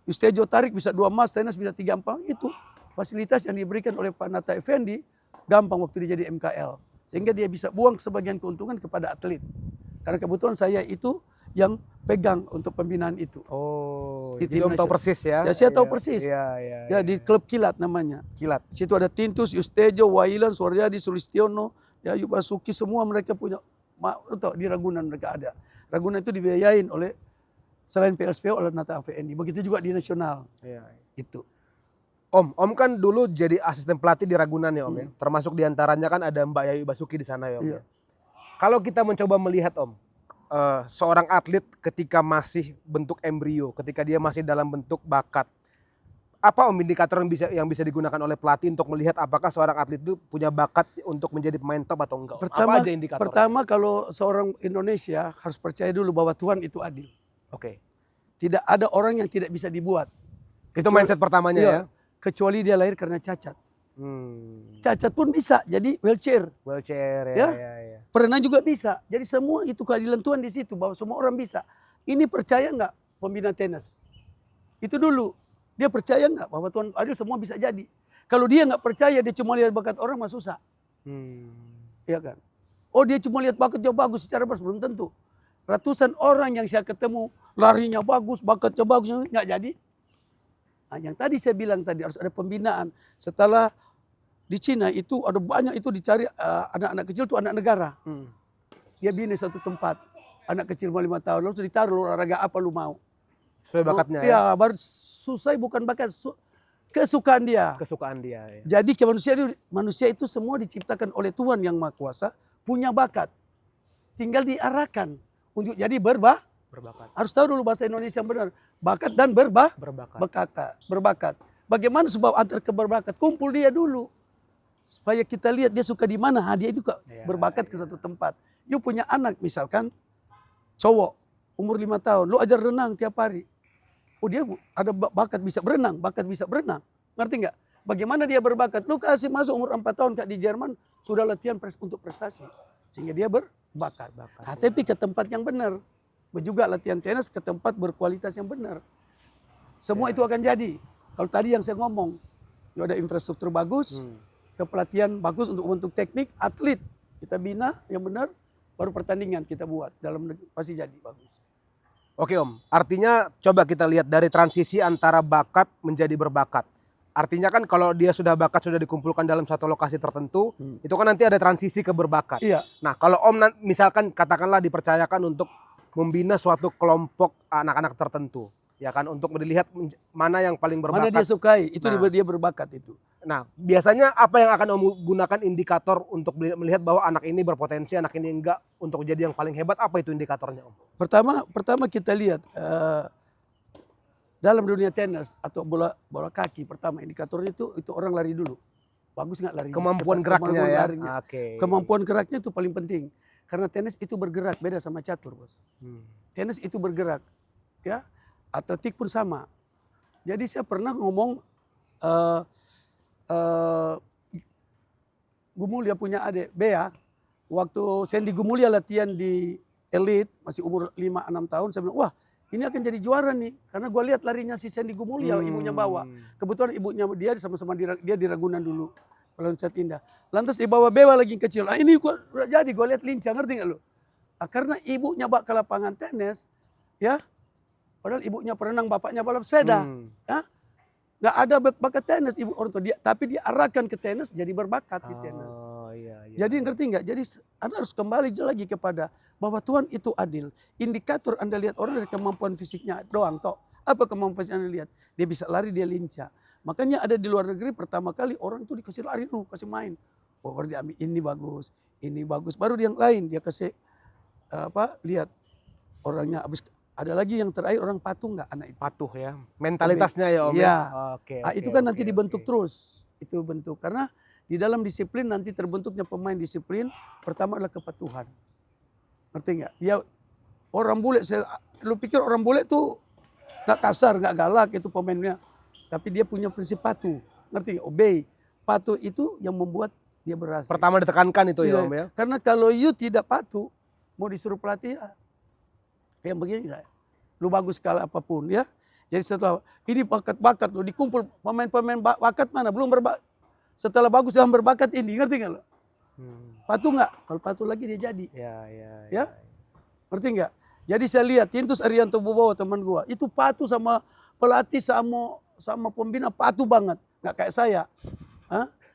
Yustejo tarik bisa 2 emas, tenis bisa 3 emas. Itu fasilitas yang diberikan oleh Pak Nata Effendi gampang waktu dia jadi MKL. Sehingga dia bisa buang sebagian keuntungan kepada atlet. Karena kebetulan saya itu yang pegang untuk pembinaan itu. Jadi Om tahu persis ya? Ya saya tahu persis. Ya, di klub Kilat namanya. Kilat. Di situ ada Tintus, Yustejo, Wailan, Suryadi, Sulistiono, ya Yubasuki, semua mereka punya. Di Ragunan mereka ada. Ragunan itu dibiayain oleh selain PLSPO oleh Nata Effendi. Begitu juga di nasional. Itu. Om kan dulu jadi asisten pelatih di Ragunan ya Om ya. Termasuk diantaranya kan ada Mbak Yayu Basuki di sana ya Om. Kalau kita mencoba melihat Om, seorang atlet ketika masih bentuk embrio, ketika dia masih dalam bentuk bakat, apa Om indikator yang bisa digunakan oleh pelatih untuk melihat apakah seorang atlet itu punya bakat untuk menjadi pemain top atau enggak? Apa aja indikatornya? Pertama kalau seorang Indonesia harus percaya dulu bahwa Tuhan itu adil. Tidak ada orang yang tidak bisa dibuat. Itu mindset pertamanya ya? Kecuali dia lahir karena cacat. Cacat pun bisa jadi wheelchair. Ya. Pernah juga bisa. Jadi semua itu keadilan Tuhan di situ bahwa semua orang bisa. Ini percaya nggak pembina tenis? Itu dulu. Dia percaya nggak bahwa Tuhan adil, semua bisa jadi. Kalau dia nggak percaya, dia cuma lihat bakat orang mah susah. Iya kan? Dia cuma lihat bakat jauh bagus secara belum tentu. Ratusan orang yang saya ketemu larinya bagus, bakatnya bagus, nggak jadi. Nah, yang tadi saya bilang tadi harus ada pembinaan. Setelah di Cina itu ada banyak itu dicari anak-anak kecil itu anak negara. Dia bina satu tempat. Anak kecil 5 tahun lalu ditaruh lu olahraga apa lu mau. Sesuai bakatnya ya? Iya, baru susah bukan bakat, kesukaan dia. Ya. Jadi manusia itu semua diciptakan oleh Tuhan yang Maha Kuasa, punya bakat. Tinggal diarahkan untuk jadi berbakat. Harus tahu dulu bahasa Indonesia yang benar. Bakat dan berbakat. Bagaimana sebab antar keberbakat? Kumpul dia dulu. Supaya kita lihat dia suka di mana. Dia itu berbakat ke satu tempat. You punya anak misalkan, cowok, umur 5 tahun. Lu ajar renang tiap hari. Dia ada bakat bisa berenang. Ngerti nggak? Bagaimana dia berbakat? Lu kasih masuk umur 4 tahun Kak di Jerman sudah latihan untuk prestasi. Sehingga dia berbakat. Nah, tapi ke tempat yang benar. Juga latihan tenis ke tempat berkualitas yang benar. Semua itu akan jadi. Kalau tadi yang saya ngomong, ya ada infrastruktur bagus, kepelatihan bagus untuk membentuk teknik, atlet kita bina yang benar, baru pertandingan kita buat dalam negeri pasti jadi bagus. Oke Om, artinya coba kita lihat dari transisi antara bakat menjadi berbakat. Artinya kan kalau dia sudah bakat, sudah dikumpulkan dalam satu lokasi tertentu, itu kan nanti ada transisi ke berbakat. Iya. Nah kalau Om misalkan katakanlah dipercayakan untuk membina suatu kelompok anak-anak tertentu, ya kan, untuk melihat mana yang paling berbakat. Mana dia sukai, itu Nah. dia berbakat itu. Nah, biasanya apa yang akan Om gunakan indikator untuk melihat bahwa anak ini berpotensi, anak ini enggak untuk jadi yang paling hebat? Apa itu indikatornya, Om? Pertama kita lihat dalam dunia tenis atau bola kaki, pertama indikatornya itu orang lari dulu. Bagus nggak lari? Kemampuan geraknya ya. Oke. Kemampuan geraknya itu paling penting. Karena tenis itu bergerak, beda sama catur, Bos. Tenis itu bergerak, ya. Atletik pun sama. Jadi saya pernah ngomong Gumulya punya adik Bea, waktu Sandy Gumulya latihan di Elite masih umur 5-6 tahun, saya bilang, wah ini akan jadi juara nih, karena gue lihat larinya si Sandy Gumulya, ibunya bawa. Kebetulan ibunya dia sama-sama dia di Ragunan dulu, Peloncat Indah. Lantas dibawa Bea lagi kecil, nah ini gua jadi gue lihat lincah, ngerti gak lu? Nah, karena ibunya bawa ke lapangan tenis, ya, padahal ibunya perenang, bapaknya balap sepeda, ya. Nggak ada bakat tenis ibu orang tua dia, tapi dia arahkan ke tenis jadi berbakat di tenis. Iya. Jadi ngerti nggak? Jadi Anda harus kembali lagi kepada bahwa Tuhan itu adil. Indikator Anda lihat orang dari kemampuan fisiknya doang toh. Apa kemampuan fisik Anda lihat? Dia bisa lari, dia lincah. Makanya ada di luar negeri pertama kali orang itu dikasih lari dulu, kasih main. Oh, baru dia ambil ini bagus, baru yang lain dia kasih lihat orangnya habis. Ada lagi yang terakhir orang patuh nggak anak itu? Patuh ya, mentalitasnya ya Om. Iya. Oke. Itu kan nanti dibentuk terus, itu bentuk. Karena di dalam disiplin nanti terbentuknya pemain disiplin, pertama adalah kepatuhan. Ngerti nggak? Dia orang bule, lu pikir orang bule tuh nggak kasar, nggak galak itu pemainnya. Tapi dia punya prinsip patuh, ngerti nggak? Obey. Patuh itu yang membuat dia berhasil. Pertama ditekankan itu ya Om ya. Karena kalau you tidak patuh, mau disuruh pelatih yang begini enggak. Lu bagus sekali apapun ya. Jadi setelah ini bakat-bakat lu dikumpul pemain-pemain bakat mana belum setelah bagus yang berbakat ini, ngerti enggak lu? Patuh enggak? Kalau patuh lagi dia jadi. Ya. Ngerti enggak? Jadi saya lihat Tintus Arianto Bobowo teman gua, itu patuh sama pelatih sama pembina, patuh banget. Enggak kayak saya.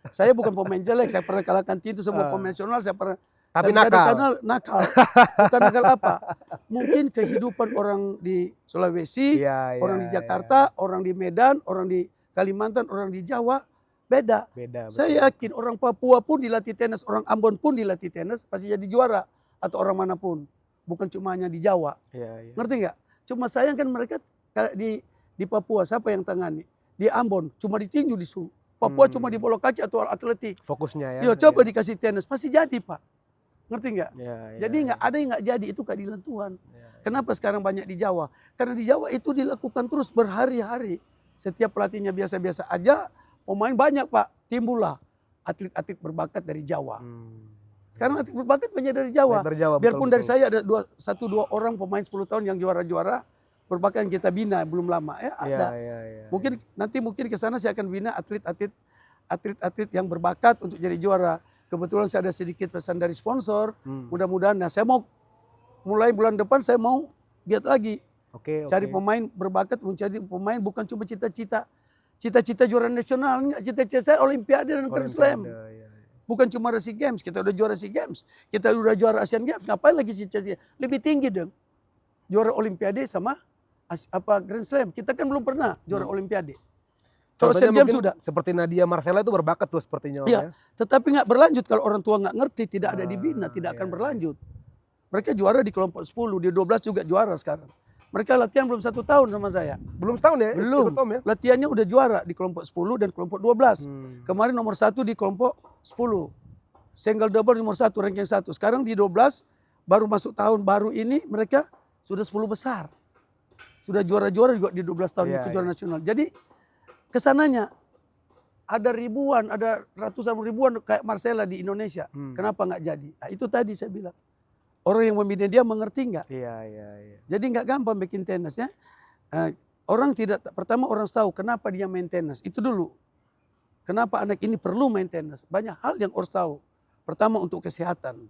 Saya bukan pemain jelek, saya pernah kalahkan Tintus sama pemain nasional, saya pernah. Tapi nakal. Bukan nakal apa? Mungkin kehidupan orang di Sulawesi, orang di Jakarta, orang di Medan, orang di Kalimantan, orang di Jawa, beda. Saya yakin orang Papua pun dilatih tenis, orang Ambon pun dilatih tenis, pasti jadi juara. Atau orang manapun. Bukan cuma hanya di Jawa. Ngerti nggak? Cuma sayang kan mereka di Papua, siapa yang tangani? Di Ambon, cuma ditinju disuruh. Papua cuma di bola kaki atau atletik. Fokusnya ya. Coba dikasih tenis, pasti jadi Pak. Ngerti nggak? Jadi nggak ada yang nggak jadi, itu keadilan Tuhan. Kenapa sekarang banyak di Jawa? Karena di Jawa itu dilakukan terus berhari-hari. Setiap pelatihnya biasa-biasa aja, pemain banyak Pak. Timbullah atlet-atlet berbakat dari Jawa. Sekarang atlet berbakat banyak dari Jawa. Biarpun dari saya ada 1-2 orang pemain 10 tahun yang juara-juara berbakat yang kita bina belum lama ya ada. Mungkin ke sana saya akan bina atlet-atlet yang berbakat untuk jadi juara. Kebetulan saya ada sedikit pesan dari sponsor. Mudah-mudahan, saya mau mulai bulan depan saya mau giat lagi. Cari pemain berbakat, mencari pemain bukan cuma cita-cita juara nasional, cita-cita saya Olimpiade dan Grand Slam. Bukan cuma SEA Games, kita udah juara SEA Games, kita udah juara Asian Games, ngapain lagi cita-cita? Lebih tinggi dong. Juara Olimpiade sama Grand Slam. Kita kan belum pernah juara Olimpiade. Kalau SEA Games sudah. Seperti Nadia Marcella itu berbakat tuh sepertinya. Iya, tetapi nggak berlanjut kalau orang tua nggak ngerti, tidak ada dibina, tidak akan berlanjut. Mereka juara di kelompok 10, di 12 juga juara sekarang. Mereka latihan belum 1 tahun sama saya. Belum setahun ya? Belum. Latihannya udah juara di kelompok 10 dan kelompok 12. Kemarin nomor 1 di kelompok 10. Single double nomor 1, ranking 1. Sekarang di 12, baru masuk tahun baru ini mereka sudah 10 besar. Sudah juara-juara juga di 12 tahun kejuaraan nasional. Jadi kesananya ada ribuan, ada ratusan ribuan kayak Marcella di Indonesia. Kenapa nggak jadi? Nah, itu tadi saya bilang. Orang yang membina dia mengerti nggak? Iya. Jadi nggak gampang bikin tenis ya. Orang tidak, pertama orang harus tahu kenapa dia main tenis. Itu dulu. Kenapa anak ini perlu main tenis? Banyak hal yang harus tahu. Pertama untuk kesehatan.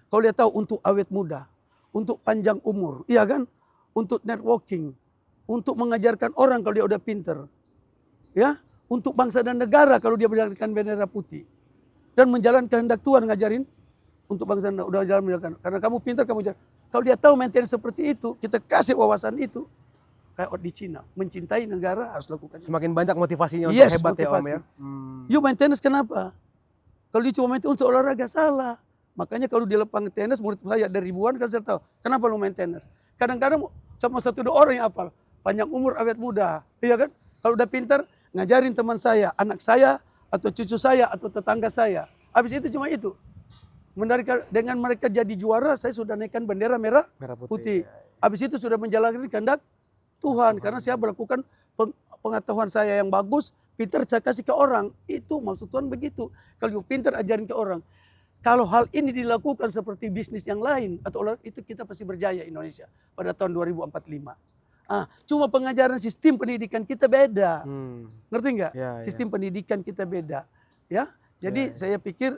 Kalau dia tahu untuk awet muda, untuk panjang umur, iya kan? Untuk networking, untuk mengajarkan orang kalau dia udah pinter. Ya, untuk bangsa dan negara kalau dia menjalankan bendera putih. Dan menjalankan kehendak Tuhan ngajarin untuk bangsa dan negara, udah jalan menjalankan. Karena kamu pintar, kamu jalan. Kalau dia tahu maintain seperti itu, kita kasih wawasan itu. Kayak di Cina, mencintai negara harus lakukan. Semakin banyak motivasinya untuk Yes, hebat motivasi. ya Om ya. You main tenis kenapa? Kalau dia cuma main untuk olahraga salah. Makanya kalau di lapangan tenis, murid saya ada ribuan kan saya tahu. Kenapa lu main tenis? Kadang-kadang sama 1-2 orang yang hafal. Panjang umur, awet muda. Iya kan? Kalau udah pintar, ngajarin teman saya, anak saya, atau cucu saya, atau tetangga saya. Habis itu cuma itu. Dengan mereka jadi juara, saya sudah naikkan bendera merah putih. Habis itu sudah menjalankan kehendak Tuhan. Karena saya melakukan pengetahuan saya yang bagus, pintar saya kasih ke orang. Itu maksud Tuhan begitu. Kalau pintar ajarin ke orang. Kalau hal ini dilakukan seperti bisnis yang lain, atau itu kita pasti berjaya Indonesia pada tahun 2045. Cuma pengajaran sistem pendidikan kita beda. Ngerti nggak? Sistem pendidikan kita beda. Ya, jadi saya pikir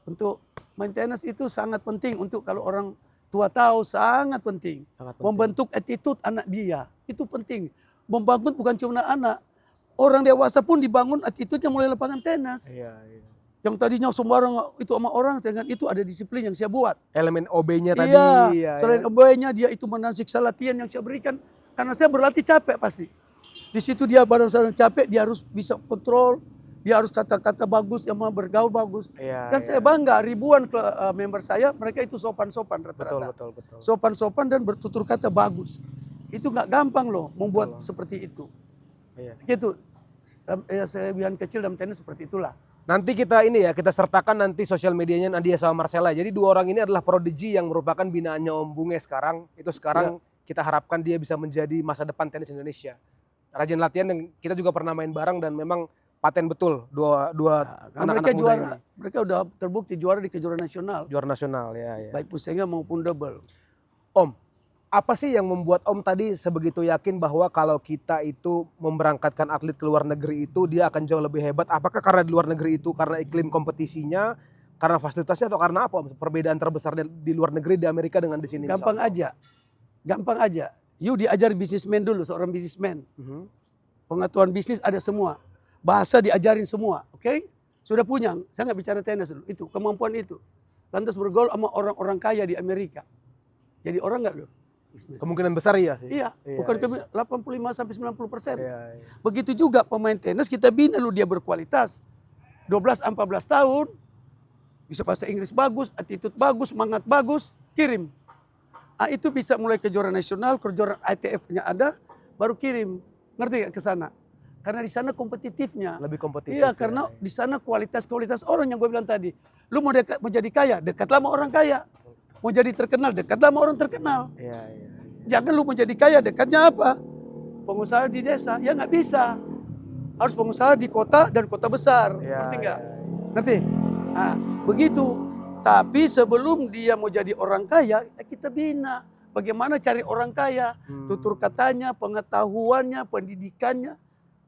untuk maintenance itu sangat penting untuk kalau orang tua tahu, sangat penting. Membentuk attitude anak dia, itu penting. Membangun bukan cuma anak, orang dewasa pun dibangun attitude-nya mulai lapangan tenis. Yang tadinya sembarang itu sama orang, dengan itu ada disiplin yang saya buat. Elemen OB-nya tadi. Iya, selain OB-nya dia itu menansiksa latihan yang saya berikan. Karena saya berlatih capek pasti. Di situ dia badan sadar capek, dia harus bisa kontrol. Dia harus kata-kata bagus, yang mau bergaul bagus. Dan saya bangga, ribuan member saya, mereka itu sopan-sopan rata-rata. Betul. Sopan-sopan dan bertutur kata bagus. Itu nggak gampang loh membuat seperti itu. Gitu. Saya bilang kecil dalam tenis seperti itulah. Nanti kita kita sertakan nanti sosial medianya Nadia sama Marcella. Jadi 2 orang ini adalah prodigy yang merupakan binaannya Om Bunge sekarang. Itu sekarang kita harapkan dia bisa menjadi masa depan tenis Indonesia. Rajin latihan dan kita juga pernah main bareng dan memang paten betul dua anak-anak muda juara, ini. Mereka udah terbukti juara di kejuaraan nasional. Juara nasional ya. Baik pusenga maupun double. Om, apa sih yang membuat Om tadi sebegitu yakin bahwa kalau kita itu memberangkatkan atlet ke luar negeri itu dia akan jauh lebih hebat? Apakah karena di luar negeri itu karena iklim kompetisinya, karena fasilitasnya, atau karena apa Om? Perbedaan terbesar di luar negeri di Amerika dengan di sini? Gampang aja. You diajar bisnismen dulu, seorang bisnismen. Pengetahuan bisnis ada semua. Bahasa diajarin semua, oke? Sudah punya, saya nggak bicara tenis dulu, itu kemampuan itu. Lantas bergaul sama orang-orang kaya di Amerika. Jadi orang nggak loh? Kemungkinan besar iya sih. Iya, bukan 85-90%. Begitu juga pemain tenis kita bina lu dia berkualitas. 12-14 tahun, bisa bahasa Inggris bagus, attitude bagus, semangat bagus, kirim. Itu bisa mulai kejuaraan nasional, kejuaraan ITF-nya ada, baru kirim. Ngerti gak ke sana? Karena di sana kompetitifnya. Lebih kompetitif. Iya, karena di sana kualitas orang yang gue bilang tadi. Lu mau jadi kaya, dekatlah sama orang kaya. Mau jadi terkenal, dekatlah sama orang terkenal. Jangan lu mau jadi kaya, dekatnya apa? Pengusaha di desa, ya nggak bisa. Harus pengusaha di kota dan kota besar. Ngerti nggak? Ngerti? Begitu. Tapi sebelum dia mau jadi orang kaya, kita bina. Bagaimana cari orang kaya? Tutur katanya, pengetahuannya, pendidikannya.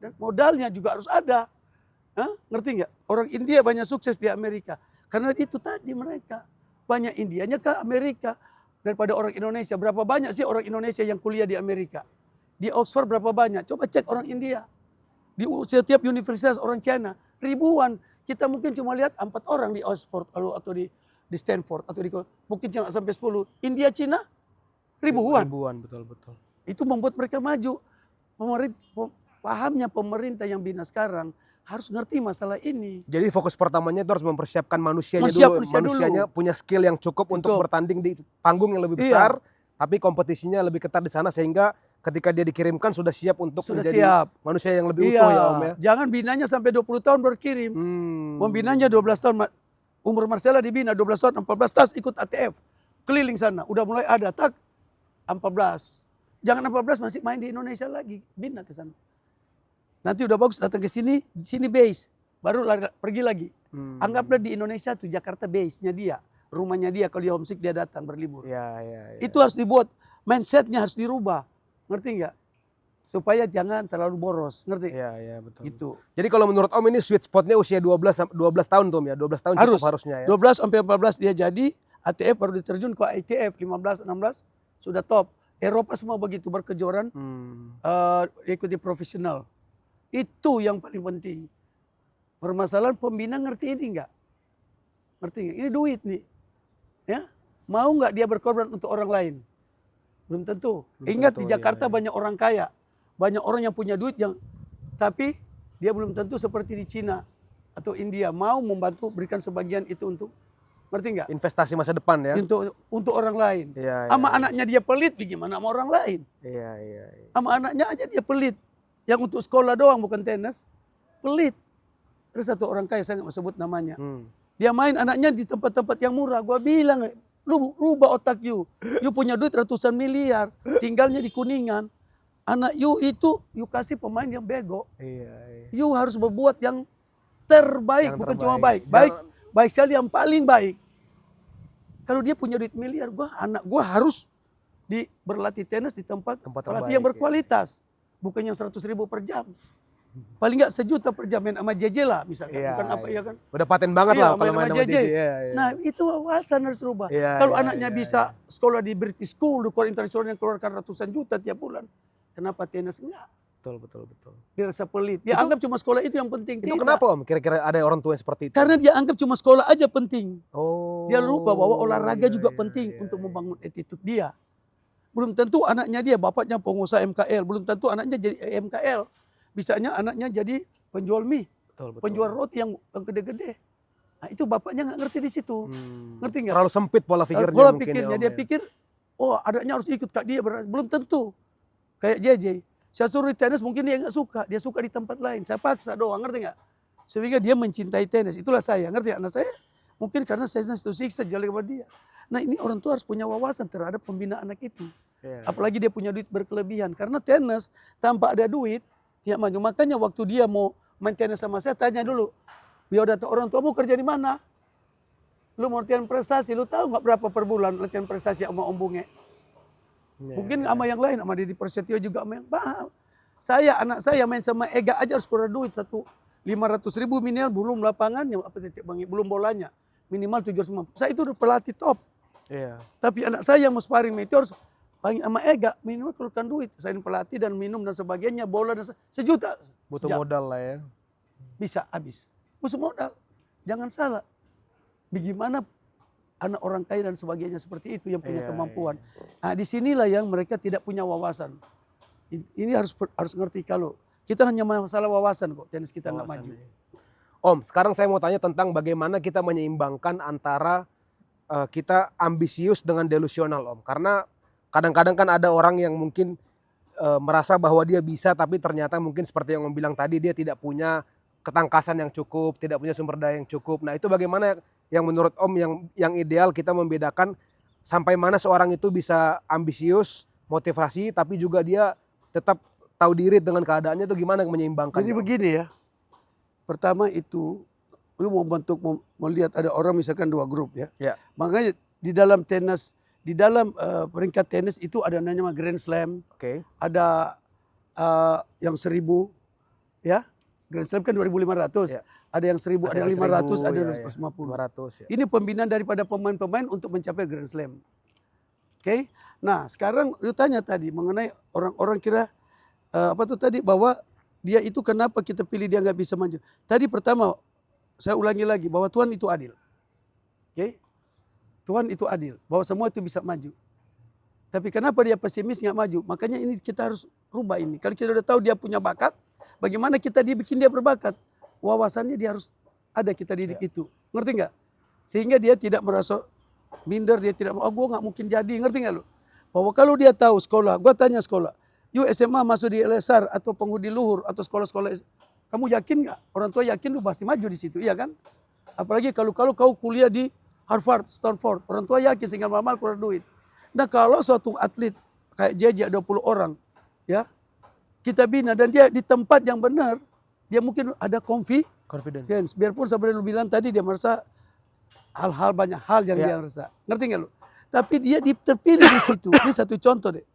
Dan modalnya juga harus ada. Ngerti nggak? Orang India banyak sukses di Amerika. Karena itu tadi mereka. Banyak Indianya ke Amerika. Daripada orang Indonesia. Berapa banyak sih orang Indonesia yang kuliah di Amerika? Di Oxford berapa banyak? Coba cek orang India. Di setiap universitas orang China. Ribuan. Kita mungkin cuma lihat 4 orang di Oxford atau di Stanford. Mungkin cuma sampai 10. India, Cina, ribuan. Betul. Itu membuat mereka maju. Pahamnya pemerintah yang bina sekarang harus ngerti masalah ini. Jadi fokus pertamanya itu harus mempersiapkan manusianya dulu. Punya skill yang cukup untuk bertanding di panggung yang lebih besar, tapi kompetisinya lebih ketat di sana sehingga ketika dia dikirimkan sudah siap untuk menjadi manusia yang lebih utuh ya Om ya. Jangan binanya sampai 20 tahun berkirim. Membinanya 12 tahun. Umur Marcella dibina 12 tahun, 14 tahun ikut ATF. Keliling sana, udah mulai ada 14. Jangan 14 masih main di Indonesia lagi, bina ke sana. Nanti udah bagus datang ke sini, di sini base. baru pergi lagi. Hmm. Anggaplah di Indonesia tuh Jakarta base-nya dia, rumahnya dia, kalau dia homesick dia datang berlibur. Ya. Itu harus dibuat, mindsetnya harus dirubah, ngerti nggak? Supaya jangan terlalu boros, ngerti? Iya, betul. Gitu. Jadi kalau menurut Om ini sweet spotnya usia 12 tahun tuh Om ya, 12 tahun cukup harusnya ya. 12 sampai 14 dia jadi, ATF baru diterjun ke ITF 15, 16 sudah top. Eropa semua begitu berkejuaraan, ikuti profesional. Itu yang paling penting. Permasalahan pembina ngerti ini enggak? Ngerti enggak? Ini duit nih. Ya, mau nggak dia berkorban untuk orang lain? Belum tentu. Ingat di Jakarta banyak orang kaya, banyak orang yang punya duit tapi dia belum tentu seperti di Cina atau India mau membantu berikan sebagian itu untuk, ngerti nggak? Investasi masa depan ya. Untuk orang lain. Sama anaknya dia pelit, bagaimana sama orang lain? Iya. Sama anaknya aja dia pelit. Yang untuk sekolah doang bukan tenis, pelit. Ada satu orang kaya, saya nggak mau sebut namanya. Dia main anaknya di tempat-tempat yang murah. Gua bilang, lu rubah otak you. You punya duit ratusan miliar, tinggalnya di Kuningan. Anak you itu, you kasih pemain yang bego. Iya. You harus berbuat yang terbaik, bukan cuma baik. Baik sekali, yang paling baik. Kalau dia punya duit miliar, anak gua harus berlatih tenis di tempat pelatih yang berkualitas. Bukan yang 100.000 per jam. Paling nggak 1 juta per jam main sama JJ lah misalkan. Bukan apa ya kan. Udah paten banget lah kalau main sama JJ. Nah itu wawasan harus rubah. Kalau anaknya bisa sekolah di British School, di sekolah internasional yang keluarkan ratusan juta tiap bulan. Kenapa tenis enggak? Betul. Dia rasa pelit. Dia anggap cuma sekolah itu yang penting. Itu kenapa Om? Kira-kira ada orang tua yang seperti itu? Karena dia anggap cuma sekolah aja penting. Oh. Dia lupa bahwa olahraga juga penting untuk membangun attitude dia. Belum tentu anaknya dia, bapaknya pengusaha MKL. Belum tentu anaknya jadi MKL. Bisanya anaknya jadi penjual mie, penjual roti yang gede-gede. Nah itu bapaknya nggak ngerti di situ, ngerti nggak? Terlalu sempit pola pikirnya. Pola pikirnya dia pikir, oh anaknya harus ikut kak dia, belum tentu. Kayak JJ, saya suruh di tenis mungkin dia nggak suka, dia suka di tempat lain. Saya paksa doang, ngerti nggak? Sehingga dia mencintai tenis. Itulah saya, ngerti nggak? Anak saya mungkin karena saya itu siksa jelek kepada dia. Nah ini orang tua harus punya wawasan terhadap pembinaan anak itu. Apalagi dia punya duit berkelebihan, karena tenis tanpa ada duit. Ya maju, makanya waktu dia mau main tenis sama saya, tanya dulu, biar datang orang tua, mau kerja di mana? Lu mau latihan prestasi, lu tahu nggak berapa per bulan latihan prestasi sama Om Bunge? Mungkin sama yang lain, sama Didi Prasetyo juga sama yang mahal. Anak saya main sama Ega aja harus keluar duit 500.000 minimal, belum lapangannya, belum bolanya, minimal 750. Saya itu udah pelatih top. Tapi anak saya yang mau sparring itu harus panggil sama Ega, minimal keluarkan duit. Selain pelatih dan minum dan sebagainya, bola dan 1 juta. Butuh modal lah ya. Bisa habis. Butuh modal. Jangan salah. Bagaimana anak orang kaya dan sebagainya seperti itu yang punya kemampuan. Nah disinilah yang mereka tidak punya wawasan. Ini harus ngerti, kalau kita hanya masalah wawasan kok, tenis kita nggak maju. Om, sekarang saya mau tanya tentang bagaimana kita menyeimbangkan antara kita ambisius dengan delusional Om. Karena kadang-kadang kan ada orang yang mungkin merasa bahwa dia bisa, tapi ternyata mungkin seperti yang Om bilang tadi, dia tidak punya ketangkasan yang cukup, tidak punya sumber daya yang cukup. Nah itu bagaimana yang menurut Om yang ideal kita membedakan sampai mana seorang itu bisa ambisius, motivasi, tapi juga dia tetap tahu diri dengan keadaannya, itu gimana menyeimbangkan? Jadi begini ya, pertama itu, lu mau lihat ada orang misalkan 2 grup ya. Makanya di dalam tenis, di dalam peringkat tenis itu ada namanya Grand Slam, ada yang 1.000, ya Grand Slam kan 2.500, ada yang 1.000, ada yang 500, ada yang 150. Ini pembinaan daripada pemain-pemain untuk mencapai Grand Slam. Nah sekarang lu tanya tadi mengenai orang-orang kira apa tuh tadi, bahwa dia itu kenapa kita pilih dia nggak bisa maju. Tadi pertama saya ulangi lagi bahwa Tuhan itu adil. Tuhan itu adil, bahwa semua itu bisa maju. Tapi kenapa dia pesimis nggak maju? Makanya ini kita harus rubah ini. Kalau kita udah tahu dia punya bakat, bagaimana kita bikin dia berbakat? Wawasannya dia harus ada, kita didik itu. Ngerti nggak? Sehingga dia tidak merasa minder, dia tidak mau, gue nggak mungkin jadi. Ngerti nggak lu? Bahwa kalau dia tahu sekolah, gue tanya sekolah, yuk SMA masuk di LSR atau Penghudi Luhur atau sekolah-sekolah, kamu yakin nggak? Orang tua yakin lu pasti maju di situ, iya kan? Apalagi kalau kau kuliah di Harvard, Stanford, orang tua yakin sehingga mal-mal keluar duit. Nah kalau suatu atlet kayak JJ 20 orang, ya kita bina dan dia di tempat yang benar, dia mungkin ada Confidence. Biarpun sebenarnya lu bilang tadi dia merasa banyak hal yang dia rasa. Ngerti nggak lu? Tapi dia terpilih di situ. Ini satu contoh deh.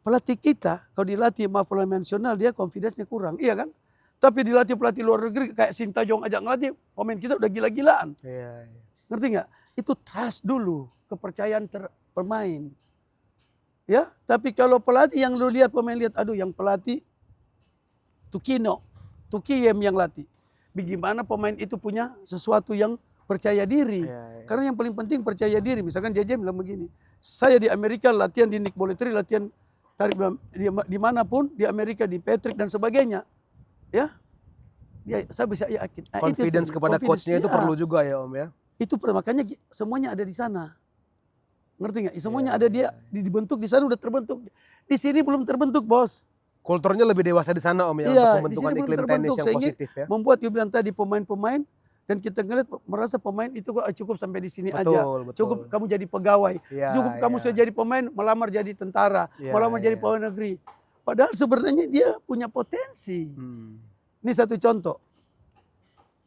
Pelatih kita kalau dilatih sama pemain nasional dia confidence-nya kurang, iya kan? Tapi dilatih pelatih luar negeri kayak Sintayong ajak ngelatih, pemain kita udah gila-gilaan. Iya. Ngerti nggak? Itu trust dulu, kepercayaan pemain. Ya, tapi kalau pelatih yang lu lihat pemain lihat, aduh yang pelatih Tukiyem yang latih. Bagaimana pemain itu punya sesuatu yang percaya diri. Iya. Karena yang paling penting percaya diri. Misalkan JJ bilang begini, saya di Amerika latihan di Nick Bolletry, latihan tarik dimanapun, di Amerika, di Patrick dan sebagainya. Ya, saya bisa yakin. Confidence kepada coachnya itu perlu juga ya Om ya. Itu makanya semuanya ada di sana. Ngerti nggak? Semuanya ada dia dibentuk di sana udah terbentuk. Di sini belum terbentuk bos. Kulturnya lebih dewasa di sana Om ya Iya, untuk di pembentukan sini belum iklim terbentuk tenis yang sehingga positif ya. membuat you bilang tadi pemain-pemain dan kita ngeliat merasa pemain itu kok cukup sampai di sini aja. Betul. Cukup kamu jadi pegawai. Iya, Cukup kamu sudah jadi pemain, melamar jadi tentara, Iya, melamar jadi iya. pegawai negeri. Padahal sebenarnya dia punya potensi. Ini satu contoh.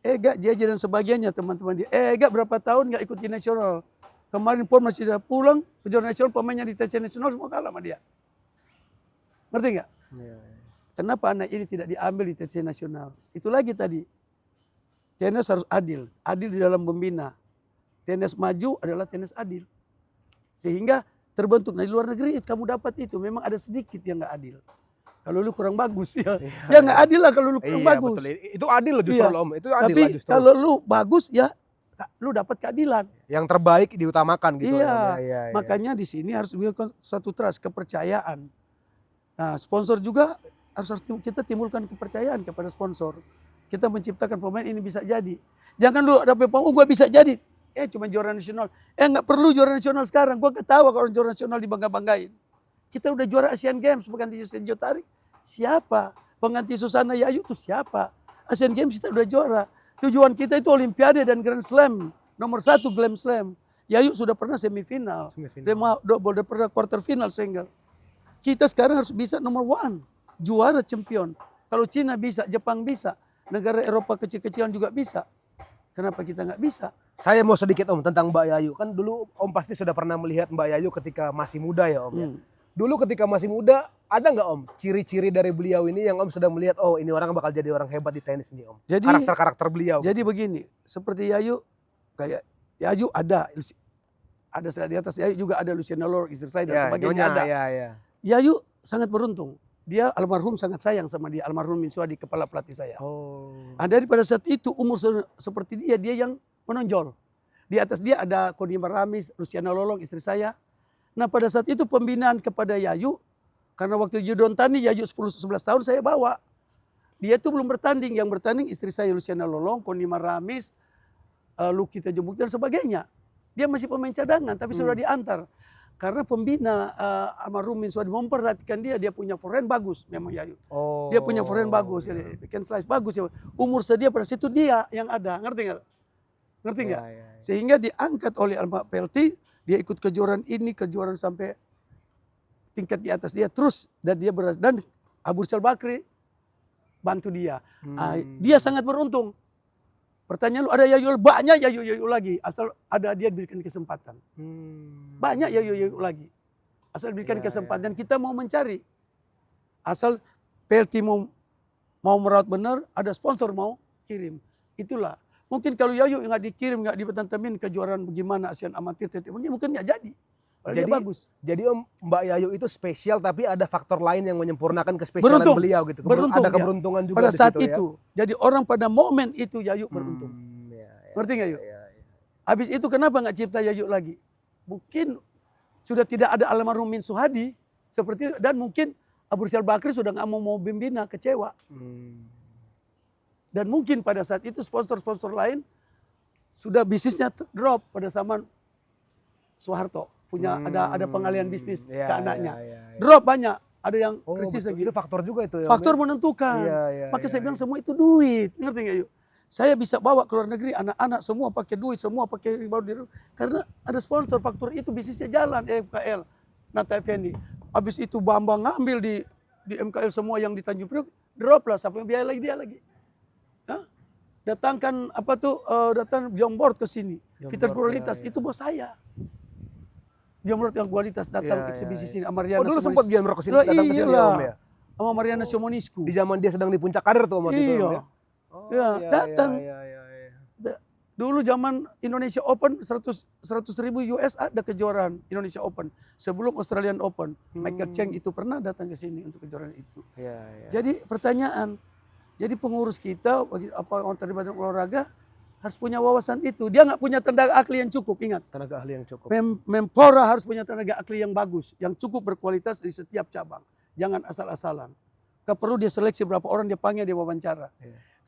Ega, JJ dan sebagainya teman-teman dia. Ega berapa tahun nggak ikut di nasional. Kemarin pun masih sudah pulang ke juara nasional, pemainnya di TC nasional semua kalah sama dia. Ngerti nggak? Iya. Kenapa anak ini tidak diambil di TC nasional? Itu lagi tadi. Tenis harus adil. Adil di dalam membina. Tenis maju adalah tenis adil. Sehingga terbentuk. Nah di luar negeri kamu dapat itu. Memang ada sedikit yang nggak adil. Kalau lu kurang bagus ya. Ya nggak adil lah kalau lu kurang bagus. Betul. Itu adil loh justru loh Om. Itu adil Tapi lah justru. kalau lu bagus ya lu dapat keadilan. Yang terbaik diutamakan gitu. Iya. Iya. Makanya di sini harus memiliki satu trust, kepercayaan. Nah sponsor juga harus kita timbulkan kepercayaan kepada sponsor. Kita menciptakan pemain ini bisa jadi. Jangan lu dapet pemain, gua bisa jadi. Cuma juara nasional. Nggak perlu juara nasional sekarang. Gua ketawa kalau juara nasional dibangga-banggain. Kita udah juara Asian Games, pengganti Yusen Jotari. Siapa? Pengganti Susana Yayu itu siapa? Asian Games kita udah juara. Tujuan kita itu Olimpiade dan Grand Slam. Nomor 1 Grand Slam. Yayu sudah pernah semifinal. Dia udah pernah quarter final single. Kita sekarang harus bisa nomor 1. Juara champion. Kalau Cina bisa, Jepang bisa. Negara Eropa kecil-kecilan juga bisa. Kenapa kita nggak bisa? Saya mau sedikit Om tentang Mbak Yayu. Kan dulu Om pasti sudah pernah melihat Mbak Yayu ketika masih muda ya Om ya. Dulu ketika masih muda, ada nggak Om ciri-ciri dari beliau ini yang Om sudah melihat, oh ini orang bakal jadi orang hebat di tenis nih Om. Jadi, karakter-karakter beliau. Jadi begini, seperti Yayu, kayak Yayu ada di atas Yayu juga ada Luciana Lor, istri saya dan sebagainya ada. Iya. Yayu sangat beruntung. Dia almarhum sangat sayang sama dia, almarhum Minswadi kepala pelatih saya. Dari pada saat itu umur seperti dia yang menonjol. Di atas dia ada Konima Ramis, Luciana Lolong istri saya. Nah pada saat itu pembinaan kepada Yayu, karena waktu Judon Tani Yayu 10-11 tahun saya bawa. Dia itu belum bertanding, yang bertanding istri saya Luciana Lolong, Konima Ramis, Luki Tajumuk dan sebagainya. Dia masih pemain cadangan tapi sudah diantar. Karena pembina almarhum Minswadi memperhatikan dia punya forehand bagus memang Yayu. Dia punya forehand bagus, bikin slice bagus ya. Umur sedia pada situ dia yang ada, ngerti nggak? Ngerti nggak? Sehingga diangkat oleh Alma PLT, dia ikut kejuaraan ini, kejuaraan sampai tingkat di atas dia terus dan dia berhasil dan Abu Rizal Bakri bantu dia. Dia sangat beruntung. Pertanyaan lu ada Yayu banyak Yayu lagi asal ada dia diberikan kesempatan. Banyak Yayu lagi asal diberikan kesempatan. Kita mau mencari asal PLT mau merawat benar, ada sponsor mau kirim. Itulah. Mungkin kalau Yayu nggak dikirim, nggak dipetantemin kejuaraan bagaimana ASEAN Amatir, mungkin nggak jadi. Jadi bagus. Jadi Om, Mbak Yayu itu spesial tapi ada faktor lain yang menyempurnakan kespesialan beliau gitu. Ada keberuntungan juga pada saat di situ, itu. Ya? Jadi orang pada momen itu Yayu beruntung. Ngerti nggak Yayu? Habis itu kenapa nggak cipta Yayu lagi? Mungkin sudah tidak ada almarhum Min Suhadi seperti itu, dan mungkin Abu Rizal Bakri sudah nggak mau membina, kecewa. Dan mungkin pada saat itu sponsor-sponsor lain sudah bisnisnya drop pada zaman Soeharto. Punya ada pengalihan bisnis ke anaknya. Drop banyak. Ada yang krisis lagi. Itu faktor juga itu ya. Faktor menentukan. Makanya saya bilang semua itu duit. Ngerti nggak yuk? Saya bisa bawa ke luar negeri anak-anak semua pakai duit, semua pakai riba karena ada sponsor. Faktor itu bisnisnya jalan. MKL, Nata Effendi. Habis itu Bambang ngambil di MKL semua yang di Tanjung Priok, drop lah sampai biaya lagi dia lagi. datangkan datang jongboard ke sini. Vitas Kualitas itu bos saya. Jongboard yang kualitas datang eksibisi sini. Oh dulu sempat Jongboard ke sini, datang ke sini Om ya? Sama Mariana Siomonisku. Di zaman dia sedang di puncak karir tuh Om waktu itu, Om ya? Iya, datang. Iya. Dulu zaman Indonesia Open 100.000 US ada kejuaraan Indonesia Open sebelum Australian Open. Michael Cheng itu pernah datang ke sini untuk kejuaraan itu. Jadi pertanyaan, jadi pengurus kita orang terlibat dalam olahraga harus punya wawasan itu. Dia nggak punya tenaga ahli yang cukup, ingat. Tenaga ahli yang cukup. Menpora harus punya tenaga ahli yang bagus, yang cukup berkualitas di setiap cabang. Jangan asal-asalan. Gak perlu dia seleksi berapa orang dia panggil, dia wawancara.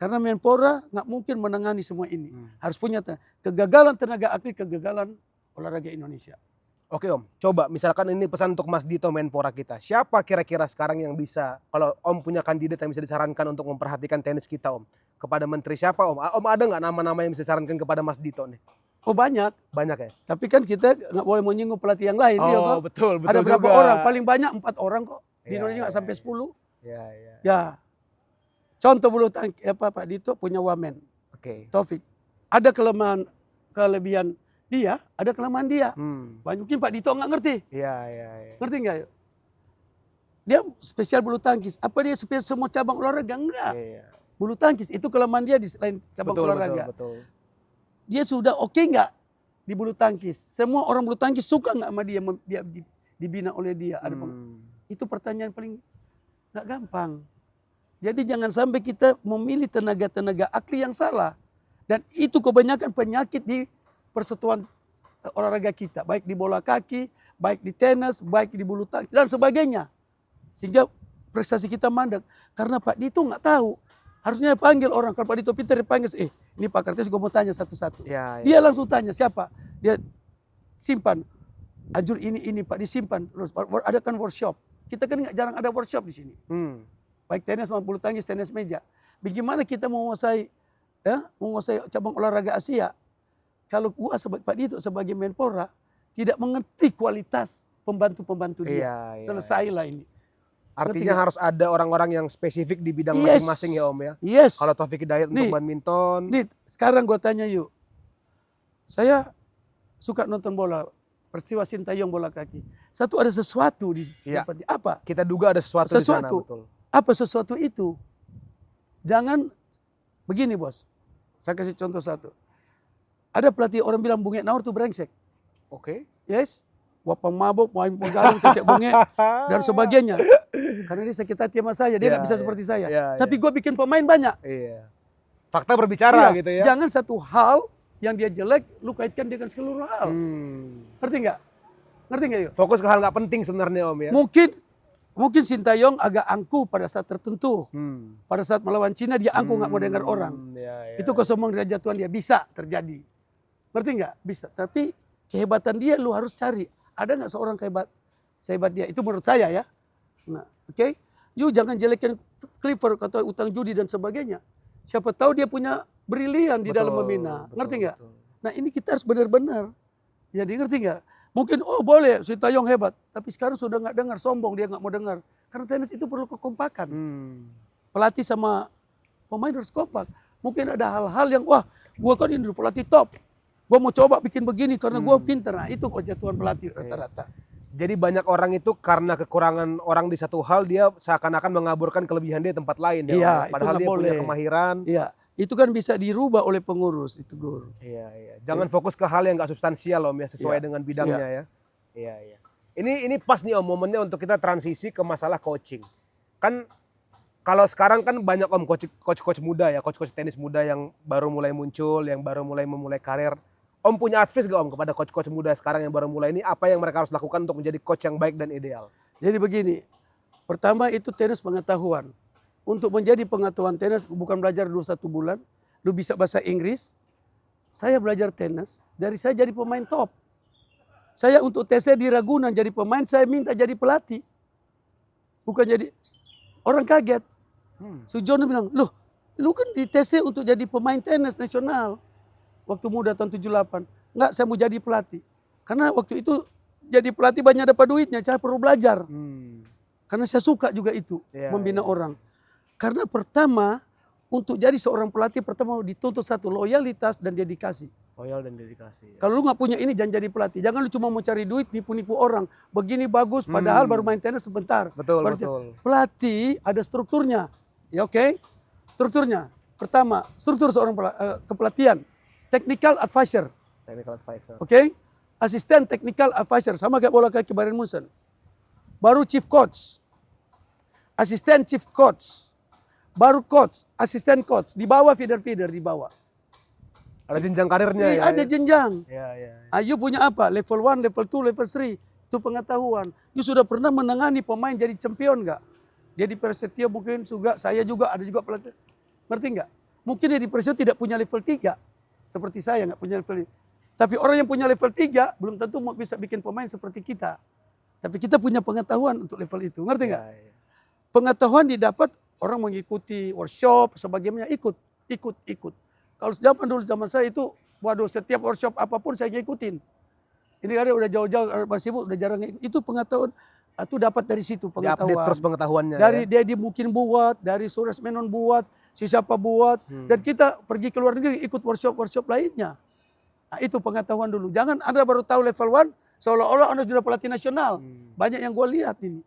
Karena Menpora nggak mungkin menangani semua ini. Harus punya kegagalan tenaga ahli, kegagalan olahraga Indonesia. Oke Om, coba misalkan ini pesan untuk Mas Dito Menpora kita. Siapa kira-kira sekarang yang bisa, kalau Om punya kandidat yang bisa disarankan untuk memperhatikan tenis kita Om? Kepada menteri siapa Om? Om ada nggak nama-nama yang bisa disarankan kepada Mas Dito nih? Oh banyak. Banyak ya? Tapi kan kita nggak boleh menyinggung pelatih yang lain. Oh betul ada berapa juga. orang? Paling banyak 4 orang kok. Di Indonesia nggak sampai 10. Ya. Contoh bulu tangkis Pak Dito punya wamen. Taufik. Ada kelebihan dia, ada kelemahan dia. Mungkin Pak Dito nggak ngerti. Ngerti nggak? Dia spesial bulu tangkis. Apa dia spesial semua cabang olahraga? Enggak. Bulu tangkis itu kelemahan dia di selain cabang olahraga. Betul. Dia sudah oke nggak di bulu tangkis? Semua orang bulu tangkis suka nggak sama dia, dia dibina oleh dia? Itu pertanyaan paling nggak gampang. Jadi jangan sampai kita memilih tenaga-tenaga ahli yang salah. Dan itu kebanyakan penyakit di persatuan olahraga kita. Baik di bola kaki, baik di tenis, baik di bulu tangkis, dan sebagainya. Sehingga prestasi kita mandek. Karena Pak Dito nggak tahu. Harusnya panggil orang. Kalau Pak Dito pintar dipanggil, ini Pak Kartes gue mau tanya satu-satu. Dia langsung tanya siapa. Dia simpan. Ajur ini Pak disimpan. Terus adakan workshop. Kita kan nggak jarang ada workshop di sini. Baik tenis maupun bulu tangkis, tenis meja. Bagaimana kita menguasai cabang olahraga Asia? Kalau gua sebagai Pak Dito sebagai Menpora tidak mengerti kualitas pembantu-pembantu dia. Selesailah ini. Artinya harus ada orang-orang yang spesifik di bidang masing-masing ya Om ya? Kalau Taufik Hidayat untuk badminton. Sekarang gua tanya yuk. Saya suka nonton bola. Peristiwa Sintayong bola kaki. Ada sesuatu di tempat dia. Apa? Kita duga ada sesuatu di sana, betul. Apa sesuatu itu? Jangan begini bos. Saya kasih contoh satu. Ada pelatih orang bilang Bungek Naur tuh brengsek. Yes. Wapang mabuk, main penggalung, tetek bungek, dan sebagainya. Karena dia sakit hati sama saya, dia nggak bisa seperti saya. Tapi gue bikin pemain banyak. Fakta berbicara gitu ya. Jangan satu hal yang dia jelek, lu kaitkan dengan seluruh hal. Ngerti nggak? Ngerti nggak yuk? Fokus ke hal nggak penting sebenarnya Om ya. Mungkin Sintayong agak angkuh pada saat tertentu. Pada saat melawan Cina dia angkuh nggak mau dengar orang. Itu kesombongan derajat Tuhan dia bisa terjadi. Ngerti nggak? Bisa. Tapi kehebatan dia lu harus cari. Ada nggak seorang sehebat dia? Itu menurut saya ya. Nah, you jangan jelekin Clifford kata utang judi dan sebagainya. Siapa tahu dia punya brilian di dalam membina. Ngerti nggak? Nah ini kita harus benar-benar. Jadi ngerti nggak? Mungkin boleh Sintayong hebat. Tapi sekarang sudah nggak dengar, sombong dia nggak mau dengar. Karena tenis itu perlu kekompakan. Pelatih sama pemain harus kompak. Mungkin ada hal-hal yang gua kan ini pelatih top. Gua mau coba bikin begini karena gua pintar. Nah itu kejatuhan pelatih rata-rata. Jadi banyak orang itu karena kekurangan orang di satu hal dia seakan-akan mengaburkan kelebihan dia di tempat lain. Padahal dia punya kemahiran. Itu kan bisa dirubah oleh pengurus itu Gur. Jangan fokus ke hal yang nggak substansial Om ya, sesuai dengan bidangnya ya. Ini pas nih Om momennya untuk kita transisi ke masalah coaching. Kan kalau sekarang kan banyak Om coach muda ya, coach tenis muda yang baru mulai muncul, yang baru memulai karir. Om punya advice gak Om kepada coach muda sekarang yang baru mulai ini, apa yang mereka harus lakukan untuk menjadi coach yang baik dan ideal? Jadi begini, pertama itu tenis pengetahuan. Untuk menjadi pengetahuan tenis bukan belajar dulu 1 bulan, lu bisa bahasa Inggris. Saya belajar tenis dari saya jadi pemain top. Saya untuk TC di Ragunan jadi pemain, saya minta jadi pelatih. Bukan jadi, orang kaget. Sujono bilang, lu kan di TC untuk jadi pemain tenis nasional. Waktu muda tahun 78. Enggak, saya mau jadi pelatih. Karena waktu itu jadi pelatih banyak dapat duitnya, saya perlu belajar. Karena saya suka juga itu, membina orang. Karena pertama, untuk jadi seorang pelatih pertama dituntut satu loyalitas dan dedikasi. Loyal dan dedikasi. Kalau lu nggak punya ini jangan jadi pelatih. Jangan lu cuma mau cari duit, nipu-nipu orang. Begini bagus, padahal baru main tenis sebentar. Betul, Baru betul. Pelatih ada strukturnya, ya oke? Strukturnya. Pertama, struktur seorang kepelatihan. Technical advisor, Technical advisor. oke? Asisten technical advisor, sama kayak bola kaki Bayern Munchen. Baru chief coach, asisten chief coach, baru coach, asisten coach. Di bawah feeder-feeder di bawah. Ada jenjang karirnya ya. Ada jenjang. Ya, ya. Ayu punya apa? Level 1, level 2, level 3. Itu pengetahuan. You sudah pernah menangani pemain jadi champion nggak? Dia di Persetia mungkin juga, saya juga, ada juga pelatih. Ngerti nggak? Mungkin dia di Persetia tidak punya level 3. Seperti saya nggak punya level 3. Tapi orang yang punya level 3 belum tentu mau bisa bikin pemain seperti kita. Tapi kita punya pengetahuan untuk level itu. Ngerti nggak? Ya. Pengetahuan didapat orang mengikuti workshop, sebagainya ikut. Kalau zaman saya itu, waduh setiap workshop apapun saya ngikutin. Ini kadang udah jauh-jauh, masih sibuk, udah jarang ngikut. Itu pengetahuan, itu dapat dari situ pengetahuan. Update terus pengetahuannya. Dari ya. Dedi mungkin buat, dari Suresh Menon buat, si siapa buat. Dan kita pergi ke luar negeri ikut workshop lainnya. Nah itu pengetahuan dulu. Jangan Anda baru tahu level 1, seolah-olah Anda sudah pelatih nasional. Banyak yang gue lihat ini.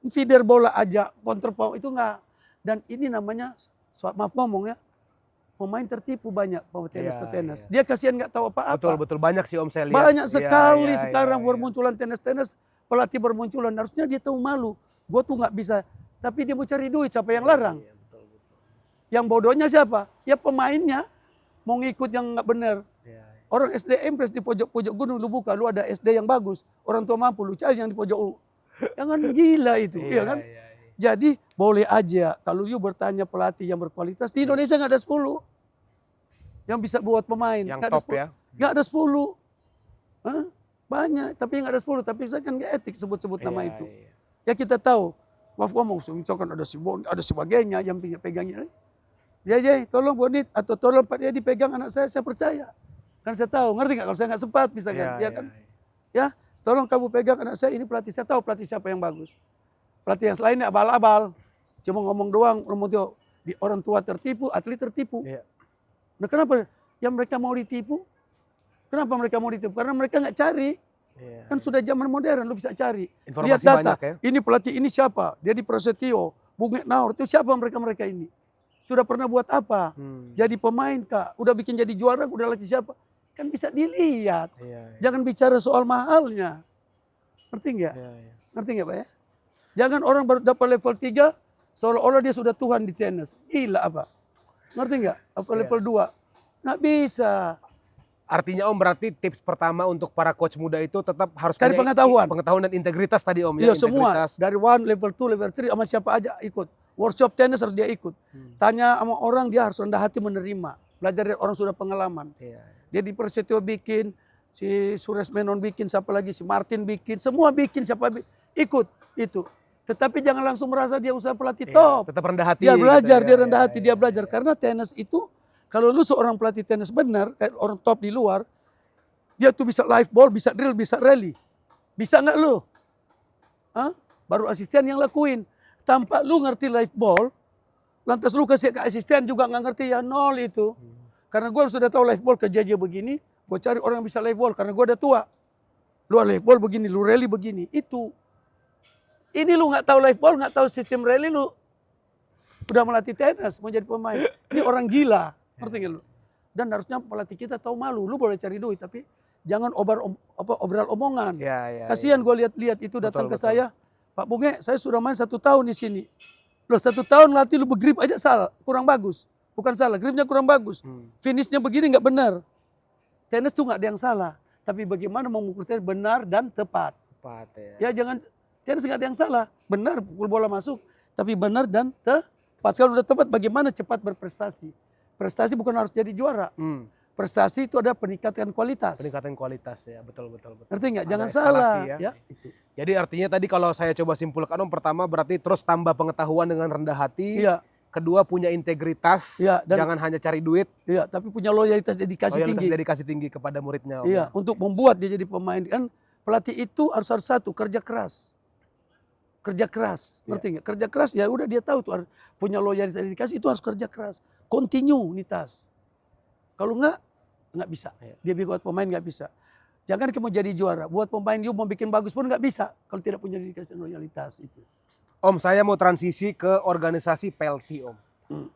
Feeder bola aja, counter power itu enggak. Dan ini namanya, maaf ngomong ya, pemain tertipu banyak petenis. Dia kasihan nggak tahu apa-apa. Betul banyak sih Om saya lihat. Banyak sekali Ya, sekarang ya. bermunculan tenis, pelatih bermunculan. Harusnya dia tahu malu. Gue tuh nggak bisa. Tapi dia mau cari duit, siapa yang larang? Iya, betul. Yang bodohnya siapa? Ya pemainnya mau ngikut yang nggak benar. Ya. Orang SDM di pojok-pojok gunung lu buka, lu ada SD yang bagus. Orang tua mampu, lu cari yang di pojok. Jangan gila itu, iya kan? Iya. Jadi boleh aja kalau you bertanya pelatih yang berkualitas di Indonesia nggak ada 10 yang bisa buat pemain. Yang Nggak ada top 10. ya. Nggak ada 10. Hah? Banyak, tapi nggak ada 10. Tapi saya kan nggak etik sebut-sebut nama itu. Iya. Ya kita tahu. Maaf ngomong, misalkan ada si Bon, ada sebagainya yang pegangnya. Jay, tolong Bonit atau tolong Pak dia dipegang anak saya percaya. Kan saya tahu, ngerti nggak? Kalau saya nggak sempat misalkan, ya kan? Ya, tolong kamu pegang anak saya, ini pelatih. Saya tahu pelatih siapa yang bagus. Pelatih yang selainnya abal-abal. Cuma ngomong doang, orang tua tertipu, atlet tertipu. Iya. Nah kenapa? Yang mereka mau ditipu? Kenapa mereka mau ditipu? Karena mereka nggak cari. Iya. Kan sudah zaman modern, lu bisa cari. Informasi Lihat data, banyak ya. ini pelatih ini siapa? Dia di Prasetyo, Bung Naur, itu siapa mereka ini? Sudah pernah buat apa? Jadi pemain kak, udah bikin jadi juara, udah latih siapa? Kan bisa dilihat. Iya. Jangan bicara soal mahalnya. Ngerti nggak? Iya. Ngerti nggak Pak ya? Jangan orang baru dapat level 3, seolah-olah dia sudah Tuhan di tenis. Gila apa? Ngerti nggak? Apa level 2? Nggak bisa. Artinya Om berarti tips pertama untuk para coach muda itu tetap harus Cari punya pengetahuan. Pengetahuan dan integritas tadi Om Iya ya. semua. Integritas. Dari 1, level 2, level 3 sama siapa aja ikut. Workshop tenis harus dia ikut. Tanya sama orang, dia harus rendah hati menerima. Belajar dari orang sudah pengalaman. Iya. Dia di Prasetyo bikin, si Suresh Menon bikin, siapa lagi, si Martin bikin, semua bikin, ikut itu. Tetapi jangan langsung merasa dia usaha pelatih Iya, top. tetap rendah hati. Dia belajar, gitu ya. dia rendah Iya, hati, iya, dia iya, belajar. iya. Karena tenis itu, kalau lu seorang pelatih tenis benar, kayak orang top di luar, dia tuh bisa live ball, bisa drill, bisa rally. Bisa nggak lu? Hah? Baru asisten yang lakuin. Tanpa lu ngerti live ball, lantas lu kasih ke asisten juga nggak ngerti, ya nol itu. Karena gue sudah tahu live ball kejadian begini, gue cari orang yang bisa live ball karena gue udah tua. Lu live ball begini, lu rally begini, itu. Ini lu nggak tahu live ball, nggak tahu sistem rally, lu udah melatih tenis, mau jadi pemain. Ini orang gila, ngerti nggak lu? Dan harusnya pelatih kita tahu malu. Lu boleh cari duit, tapi jangan obral omongan. Iya. Kasihan gue lihat itu datang ke Betul. saya, Pak Bunge, saya sudah main 1 tahun di sini. Loh 1 tahun latih lu begrip aja salah, kurang bagus. Bukan salah, gripnya kurang bagus. Finishnya begini nggak benar. Tenis tuh nggak ada yang salah. Tapi bagaimana mengukur tenis benar dan tepat. Tepat ya. Ya jangan, tenis nggak ada yang salah. Benar pukul bola masuk, tapi benar dan tepat. Kalau udah tepat, bagaimana cepat berprestasi. Prestasi bukan harus jadi juara. Prestasi itu ada peningkatan kualitas. Peningkatan kualitas ya, betul. Ngerti nggak? Ada Jangan eskalasi salah. ya. Ya, itu. Jadi artinya tadi kalau saya coba simpulkan Om, pertama berarti terus tambah pengetahuan dengan rendah hati. Iya, Kedua punya integritas, iya, dan jangan hanya cari duit. iya, tapi punya loyalitas dedikasi Loyalitas tinggi. dedikasi tinggi kepada muridnya Om. Iya, untuk membuat dia jadi pemain. Kan pelatih itu harus satu, kerja keras. kerja keras, ngerti nggak? Kerja keras ya udah dia tahu tuh harus punya loyalitas dedikasi itu harus kerja keras, kontinuitas. Kalau nggak bisa. Dia buat pemain nggak bisa. Jangan kamu jadi juara, buat pemain you mau bikin bagus pun nggak bisa kalau tidak punya dedikasi dan loyalitas itu. Om, saya mau transisi ke organisasi PLT, Om.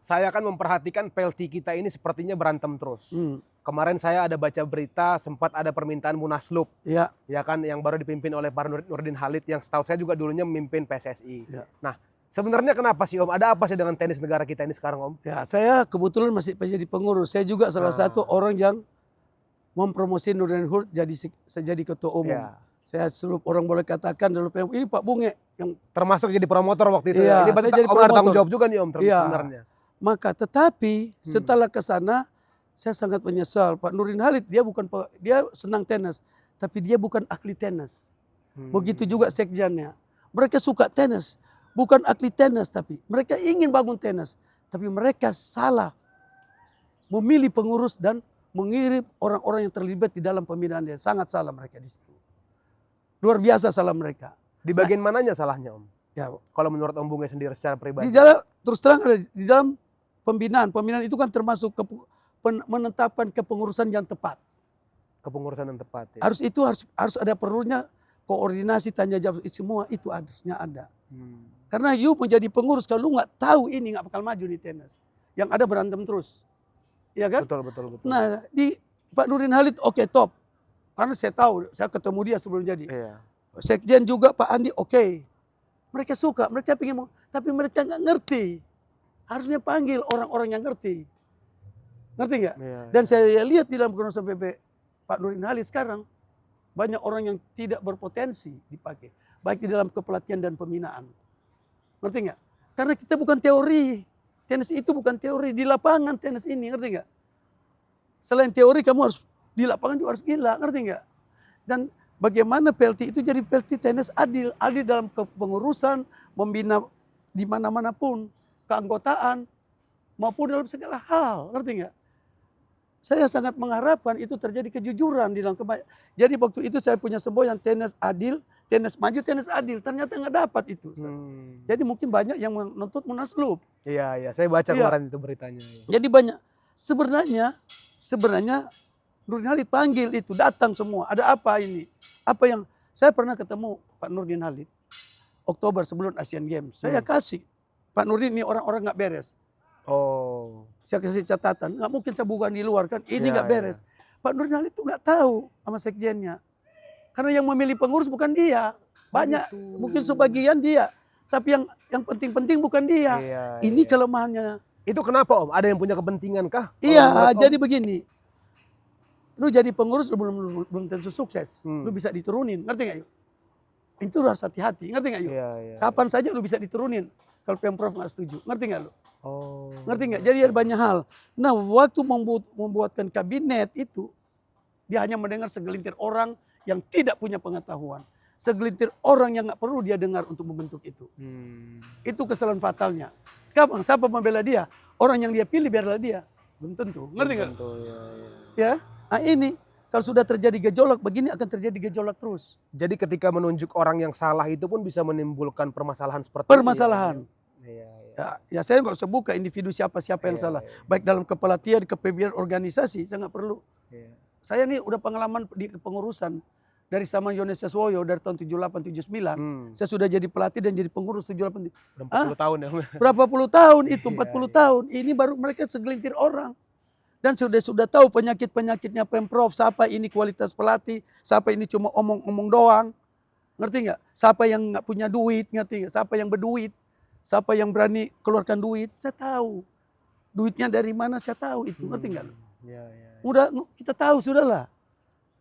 Saya akan memperhatikan PLT kita ini sepertinya berantem terus. Kemarin saya ada baca berita, sempat ada permintaan Munaslup. Ya. Ya kan, yang baru dipimpin oleh Pak Nurdin Halid, yang setahu saya juga dulunya memimpin PSSI. Ya. Nah, sebenarnya kenapa sih Om? Ada apa sih dengan tenis negara kita ini sekarang, Om? Ya, saya kebetulan masih jadi pengurus. Saya juga salah satu orang yang mempromosi Nurdin Halid jadi ketua umum. Ya. Saya seluruh orang boleh katakan dulu ini Pak Bunge yang Termasuk jadi promotor waktu itu. Iya, Ini berarti saya jadi Om ada tanggung promotor. jawab juga nih Om Iya. sebenarnya. maka tetapi setelah ke sana saya sangat menyesal. Pak Nurdin Halid dia senang tenis, tapi dia bukan ahli tenis. Begitu juga sekjennya. Mereka suka tenis, bukan ahli tenis, tapi mereka ingin bangun tenis, tapi mereka salah memilih pengurus dan mengirim orang-orang yang terlibat di dalam pembinaan dia. Sangat salah mereka di situ. Luar biasa salah mereka. Di bagian mananya salahnya Om? Ya, Kalau menurut Om Bunge sendiri secara pribadi? di dalam terus terang ada di dalam pembinaan itu kan termasuk menetapkan kepengurusan yang tepat. Kepengurusan yang tepat. Ya. Harus ada perlunya koordinasi tanya jawab semua itu harusnya ada. Karena you menjadi pengurus kalau lu nggak tahu ini nggak bakal maju di tenis. Yang ada berantem terus, ya kan? Betul. Nah di Pak Nurdin Halid oke, top, karena saya tahu saya ketemu dia sebelum jadi. Iya. Sekjen juga Pak Andi oke. Mereka suka, mereka pengen, tapi mereka nggak ngerti. Harusnya panggil orang-orang yang ngerti. Ngerti nggak? Iya, Dan saya lihat di dalam kepengurusan PP Pak Nurdin Halid sekarang banyak orang yang tidak berpotensi dipakai, baik di dalam kepelatihan dan pembinaan. Ngerti nggak? Karena kita bukan teori. Tenis itu bukan teori, di lapangan tenis ini, ngerti nggak? Selain teori kamu harus di lapangan juga harus gila, ngerti nggak? Dan bagaimana PLT itu jadi PLT tenis adil dalam kepengurusan, membina di mana-mana pun, keanggotaan, maupun dalam segala hal, ngerti nggak? Saya sangat mengharapkan itu terjadi kejujuran di dalam Jadi waktu itu saya punya semboyan tenis adil, tenis maju, tenis adil. Ternyata nggak dapat itu. Jadi mungkin banyak yang menuntut Munaslup. Iya, saya baca kemarin itu beritanya. Ya. Jadi banyak. Sebenarnya Nurdin Halid panggil itu, datang semua. Ada apa ini? Apa yang saya pernah ketemu Pak Nurdin Halid Oktober sebelum Asian Games. Saya kasih Pak Nurdin ini orang-orang nggak beres. Oh. Saya kasih catatan, nggak mungkin saya bukan di luar kan, ini nggak beres. Ya. Pak Nurdin Halid itu nggak tahu sama sekjennya. Karena yang memilih pengurus bukan dia. Banyak, mungkin sebagian dia. Tapi yang penting-penting bukan dia. Iya, ini kelemahannya. Itu kenapa Om? Ada yang punya kepentingan kah? Iya, jadi begini. Lu jadi pengurus lu belum tentu sukses. Lu bisa diturunin, ngerti nggak yuk? Itu harus hati-hati, ngerti nggak yuk? Iya. Kapan saja lu bisa diturunin kalau Pemprov nggak setuju, ngerti nggak lu? Oh. Ngerti nggak? Jadi ada banyak hal. Nah, waktu membuatkan kabinet itu, dia hanya mendengar segelintir orang yang tidak punya pengetahuan. Segelintir orang yang nggak perlu dia dengar untuk membentuk itu. Itu kesalahan fatalnya. Sekarang siapa membela dia? Orang yang dia pilih biarlah dia. Belum tentu. Ngerti nggak? Ya. Nah ini, kalau sudah terjadi gejolak, begini akan terjadi gejolak terus. Jadi ketika menunjuk orang yang salah itu pun bisa menimbulkan permasalahan seperti permasalahan. Iya. Ya saya nggak usah buka individu siapa yang salah. Baik dalam kepelatihan, kepemimpinan organisasi, saya nggak perlu. Iya. Saya nih udah pengalaman di kepengurusan dari zaman Yones Saswoyo dari tahun 78-79. Saya sudah jadi pelatih dan jadi pengurus 78. Udah 40 tahun ya. Berapa puluh tahun itu, 40 tahun. Ini baru mereka segelintir orang. Dan sudah tahu penyakit-penyakitnya Pemprov, siapa ini kualitas pelatih, siapa ini cuma omong-omong doang. Ngerti nggak? Siapa yang nggak punya duit, ngerti nggak? Siapa yang berduit, siapa yang berani keluarkan duit, saya tahu. Duitnya dari mana saya tahu itu, ngerti nggak? Iya. Udah kita tahu sudahlah.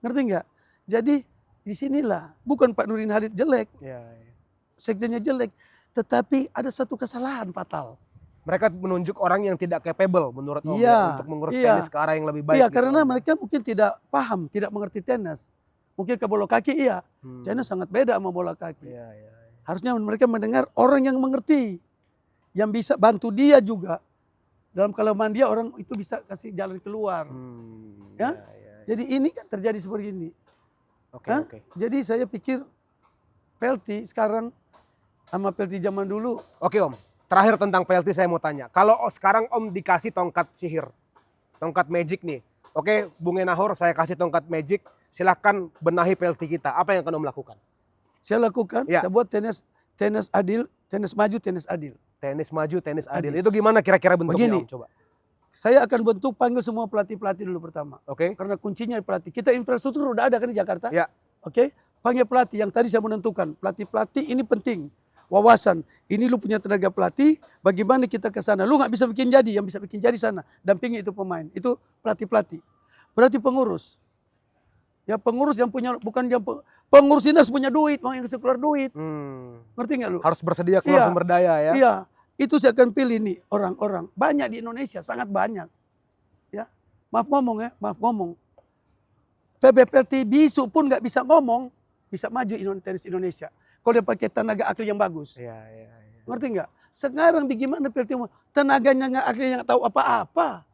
Ngerti nggak? Jadi disinilah bukan Pak Nurdin Halid jelek, sekjennya jelek, tetapi ada satu kesalahan fatal. Mereka menunjuk orang yang tidak capable menurut Om untuk mengurus tenis ke arah yang lebih baik. Iya, karena mereka mungkin tidak paham, tidak mengerti tenis. Mungkin ke bola kaki iya, tenis sangat beda sama bola kaki. Harusnya mereka mendengar orang yang mengerti, yang bisa bantu dia juga. Dalam kelemahan dia orang itu bisa kasih jalan keluar. Jadi ini kan terjadi seperti ini. Oke. Jadi saya pikir PLT sekarang sama PLT zaman dulu. Oke Om, terakhir tentang PLT saya mau tanya. Kalau sekarang Om dikasih tongkat sihir, tongkat magic nih. Oke, Bung Enahor saya kasih tongkat magic, silahkan benahi PLT kita. Apa yang akan Om lakukan? Saya lakukan, Ya. saya buat tenis adil, tenis maju, tenis adil. Tenis maju, tenis adil. Adil. Itu gimana kira-kira bentuknya Begini. Om? Coba. Saya akan bentuk panggil semua pelatih-pelatih dulu pertama. Oke. Karena kuncinya pelatih. Kita infrastruktur udah ada kan di Jakarta. Ya. Oke, panggil pelatih yang tadi saya menentukan. Pelatih-pelatih ini penting. Wawasan. Ini lu punya tenaga pelatih, bagaimana kita ke sana. Lu nggak bisa bikin jadi, yang bisa bikin jadi sana. Dampingi itu pemain. Itu pelatih-pelatih. Berarti pengurus. Ya pengurus yang punya, bukan yang pengurus ini harus punya duit, yang bisa keluar duit. Ngerti nggak lu? Harus bersedia keluar Iya. sumber daya ya. Iya, itu saya akan pilih nih orang-orang. Banyak di Indonesia, sangat banyak. Ya, maaf ngomong ya, maaf ngomong. PBPLT bisu pun nggak bisa ngomong, bisa maju tenis Indonesia. Kalau dia pakai tenaga ahli yang bagus. Iya, iya, iya. Ngerti nggak? Sekarang bagaimana PLT tenaganya nggak ahli yang tahu apa-apa.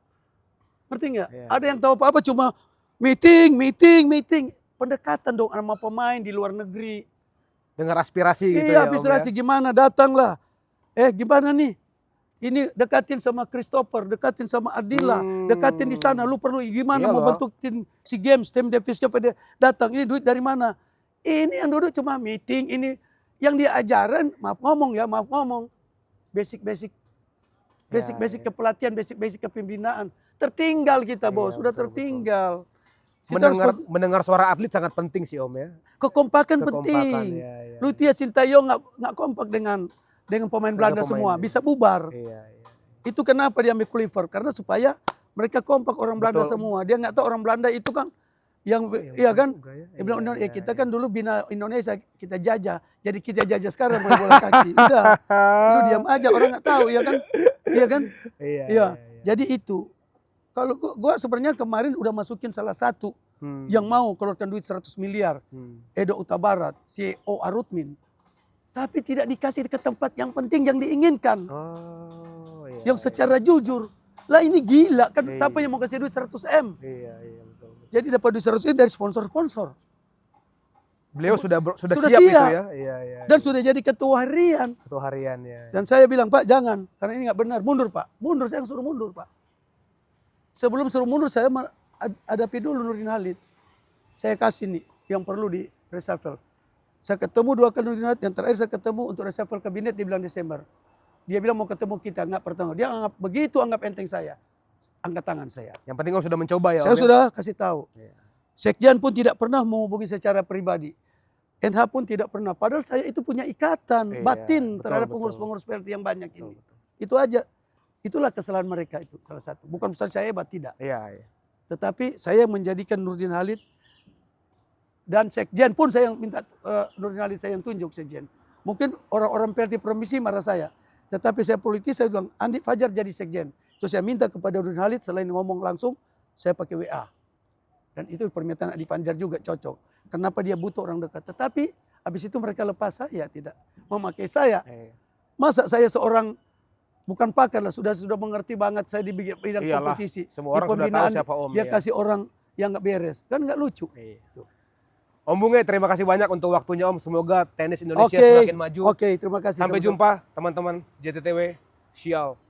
Ngerti nggak? Iya. Ada yang tahu apa-apa cuma meeting. Pendekatan dong sama pemain di luar negeri. Dengar aspirasi gitu Iya, ya Om aspirasi ya. gimana? Datanglah. Gimana nih? Ini dekatin sama Christopher, dekatin sama Adila, dekatin di sana. Lu perlu gimana Iya mau loh. bentuk tim si games, tim Davisnya pada datang. Ini duit dari mana? Ini yang duduk cuma meeting. Ini yang dia ajaran, maaf ngomong. Basic iya. kepelatihan, basic kepembinaan. Tertinggal kita Iya, bos, sudah betul, tertinggal. Kita harus Mendengar suara atlet sangat penting sih Om ya. kekompakan Kekompakan, penting. iya, iya. Lutia Sintayong nggak kompak dengan pemain Belanda pemain, semua, iya. bisa bubar. Iya, iya. Itu kenapa dia ambil Kluivert? Karena supaya mereka kompak orang Belanda Betul. semua. Dia nggak tahu orang Belanda itu kan yang iya kan? Dia bilang kita kan dulu bina Indonesia, kita jajah. Jadi kita jajah sekarang main bola kaki. Udah, lu diam aja, orang nggak tahu, ya kan? Iya kan? Iya. Iya. Jadi itu. Kalau gua sebenarnya kemarin udah masukin salah satu yang mau keluarkan duit 100 miliar. Edo Utabarat, CEO Arutmin. Tapi tidak dikasih ke tempat yang penting yang diinginkan. Oh, iya. Yang secara jujur. Lah ini gila kan, Iya. siapa yang mau kasih duit 100 M? Iya, betul. Jadi dapat duit 100 M dari sponsor-sponsor. Beliau sudah Sudah siap itu siap. ya. Iya. Dan sudah jadi ketua harian. Satu harian ya. Dan saya bilang, Pak jangan, karena ini nggak benar. Mundur Pak, mundur, saya yang suruh mundur Pak. Sebelum suruh mundur saya hadapi dulu Nurdin Halid. Saya kasih nih yang perlu di reshuffle. Saya ketemu 2 kali Nurdin Halid, yang terakhir saya ketemu untuk reshuffle kabinet di bulan Desember. Dia bilang mau ketemu kita, nggak pertama. Dia anggap enteng saya. Angkat tangan saya. Yang penting Om sudah mencoba ya. Saya Om, ya? sudah kasih tahu. Iya. Sekjen pun tidak pernah menghubungi secara pribadi. NH pun tidak pernah. Padahal saya itu punya ikatan Iya, batin betul, terhadap betul. pengurus-pengurus PLT yang banyak Betul, ini. betul. Itu aja. Itulah kesalahan mereka itu salah satu. Bukan urusan saya hebat, tidak. Iya. Tetapi saya menjadikan Nurdin Halid dan Sekjen pun saya yang minta Nurdin Halid saya yang tunjuk Sekjen. Mungkin orang-orang PLT Permisi marah saya. Tetapi saya politis, saya bilang Andi Fajar jadi Sekjen. Terus saya minta kepada Nurdin Halid selain ngomong langsung, saya pakai WA. Dan itu permintaan Adi Fajar juga cocok. Kenapa dia butuh orang dekat. Tetapi habis itu mereka lepas saya, tidak memakai saya. Iya. Masa saya seorang bukan pakar lah, sudah mengerti banget saya di bidang Iyalah, kompetisi. semua Di orang sudah tahu pembinaan, siapa Om. dia ya. kasih orang yang nggak beres. Kan nggak lucu. Iya. Tuh. Om Bunge, terima kasih banyak untuk waktunya Om. Semoga tenis Indonesia Oke, semakin maju. oke, terima kasih. Sampai sama-sama. jumpa teman-teman JTTW. Sial.